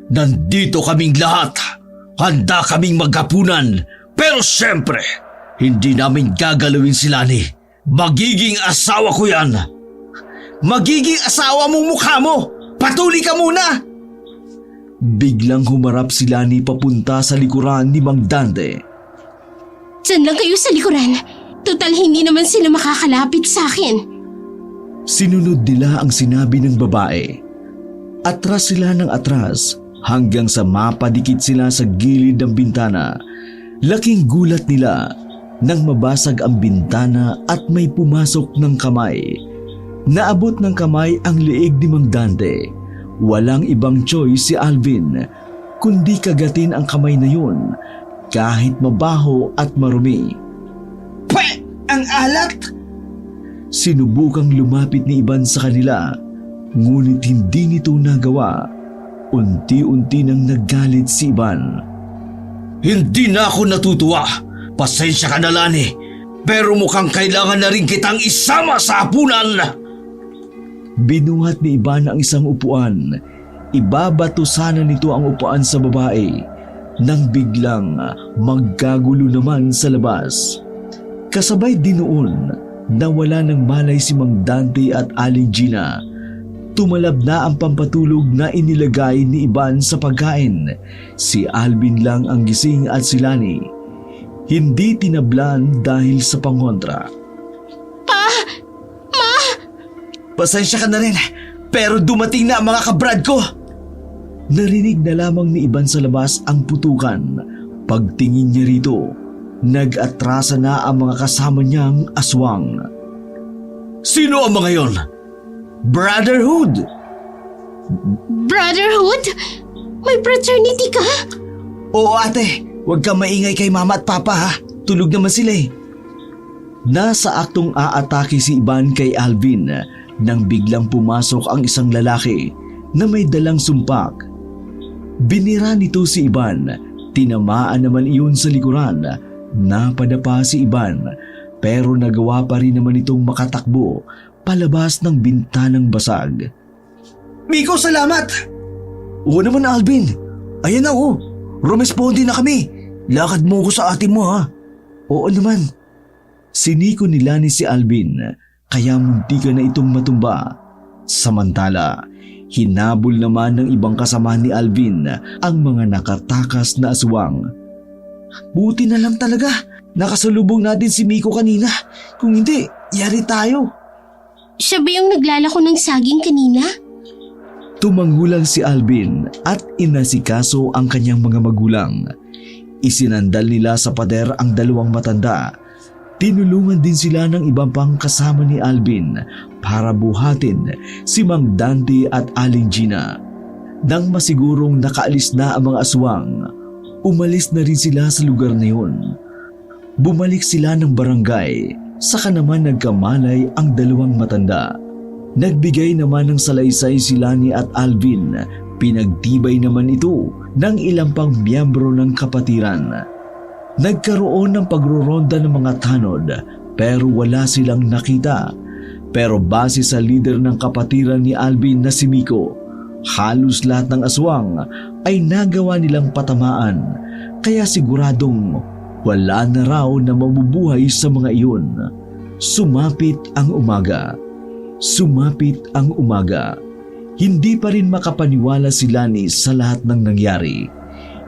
Nandito kaming lahat. Handa kaming maghapunan. Pero siyempre, hindi namin gagalawin si Lani. Magiging asawa ko yan. Magiging asawa mong mukha mo. Patuli ka muna. Biglang humarap si Lani papunta sa likuran ni Mang Dante. Diyan lang kayo sa likuran. Total hindi naman sila makakalapit sa akin. Sinunod nila ang sinabi ng babae. Atras sila ng atras hanggang sa mapadikit sila sa gilid ng bintana. Laking gulat nila nang mabasag ang bintana at may pumasok ng kamay. Naabot ng kamay ang leeg ni Mang Dante. Walang ibang choice si Alvin kundi kagatin ang kamay na yun kahit mabaho at marumi. Pwe! Ang alat! Sinubukang lumapit ni Iban sa kanila, ngunit hindi nito nagawa. Unti-unti nang naggalit si Iban. Hindi na ako natutuwa. Pasensya ka na, Lani. Pero mukhang kailangan na rin kitang isama sa hapunan. Binuhat ni Iban ang isang upuan. Ibabato sana nito ang upuan sa babae nang biglang magkagulo naman sa labas. Kasabay din noon, nawala ng malay si Mang Dante at Aling Gina. Tumalab na ang pampatulog na inilagay ni Iban sa pagkain. Si Alvin lang ang gising at si Lani. Hindi tinablan dahil sa pangontra. Pasensya ka na rin. Pero dumating na ang mga kabrad ko. Narinig na lamang ni Iban sa labas ang putukan. Pagtingin niya rito, nag-atrasa na ang mga kasama niyang aswang. Sino ang mga yon? Brotherhood! Brotherhood? May fraternity ka? Oo ate, huwag kang maingay kay mama at papa ha. Tulog naman sila eh. Nasa aktong aatake si Iban kay Alvin nang biglang pumasok ang isang lalaki na may dalang sumpak. Binira nito si Iban, tinamaan naman iyon sa likuran. Napadapa si Iban pero nagawa pa rin naman itong makatakbo palabas ng bintanang basag. Miko, salamat! Oo naman Alvin, ayan na oh, rumesponde na kami. Lakad mo ko sa atin mo ha. Oo naman. Siniko nila ni si Alvin kaya munti ka na itong matumba. Samantala, hinabol naman ng ibang kasama ni Alvin ang mga nakatakas na aswang. Buti na lang talaga, nakasalubong natin si Miko kanina. Kung hindi, yari tayo. Siya ba yung naglalako ng saging kanina? Tumangulang si Alvin at inasikaso ang kanyang mga magulang. Isinandal nila sa pader ang dalawang matanda. Tinulungan din sila ng ibang pang kasama ni Alvin para buhatin si Mang Dante at Aling Gina. Nang masigurong nakaalis na ang mga aswang, umalis na rin sila sa lugar na yun. Bumalik sila ng barangay, saka naman nagkamalay ang dalawang matanda. Nagbigay naman ng salaysay si Lani at Alvin, pinagtibay naman ito ng ilang pang miyembro ng kapatiran. Nagkaroon ng pagroronda ng mga tanod pero wala silang nakita. Pero base sa leader ng kapatiran ni Alvin na si Miko, halos lahat ng aswang ay nagawa nilang patamaan kaya siguradong wala na raw na mabubuhay sa mga iyon. Sumapit ang umaga. Sumapit ang umaga. Hindi pa rin makapaniwala si Lani sa lahat ng nangyari.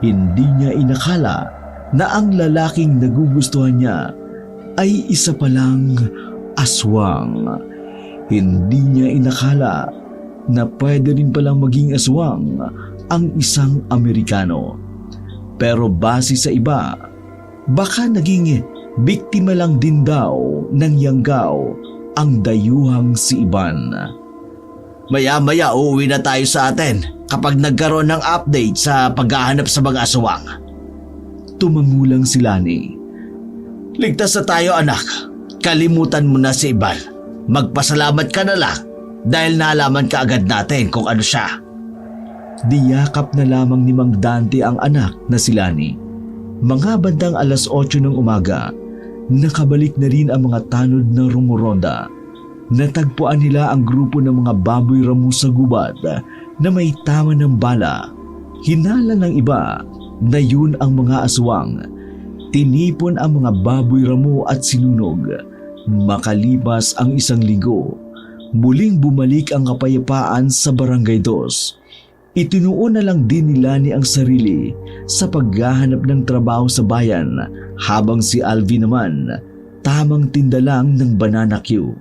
Hindi niya inakala na ang lalaking nagugustuhan niya ay isa palang aswang. Hindi niya inakala na pwede rin palang maging aswang ang isang Amerikano. Pero base sa iba, baka naging biktima lang din daw ng yanggaw ang dayuhang si Iban. Maya-maya uuwi na tayo sa atin kapag nagkaroon ng update sa paghahanap sa mga aswang. Tumangulang si Lani. Ligtas na tayo anak. Kalimutan mo na si Iban. Magpasalamat ka na lang dahil nalaman ka agad natin kung ano siya. Diyakap na lamang ni Mang Dante ang anak na si Lani. Mga bandang 8:00 ng umaga, nakabalik na rin ang mga tanod na rumuronda. natagpuan nila ang grupo ng mga baboy ramo sa gubat na may tama ng bala. Hinala ng iba na yun ang mga aswang. Tinipon ang mga baboy ramo at sinunog. Makalipas ang 1 linggo, muling bumalik ang kapayapaan sa Barangay 2. Itinuon na lang din ni Lani ang sarili sa paghahanap ng trabaho sa bayan habang si Alvin naman tamang tinda lang ng banana Q.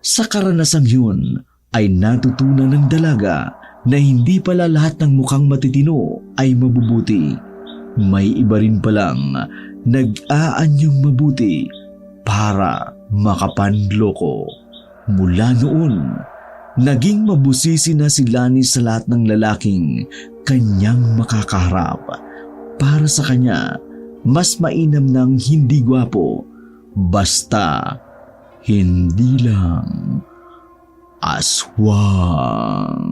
Sa karanasang yun ay natutunan ng dalaga na hindi pala lahat ng mukhang matitino ay mabubuti. May iba rin palang nag-aanyong mabuti para makapanloko. Mula noon, naging mabusisi na si Lani sa lahat ng lalaking kanyang makakaharap. Para sa kanya, mas mainam ng hindi gwapo, basta hindi lang aswang.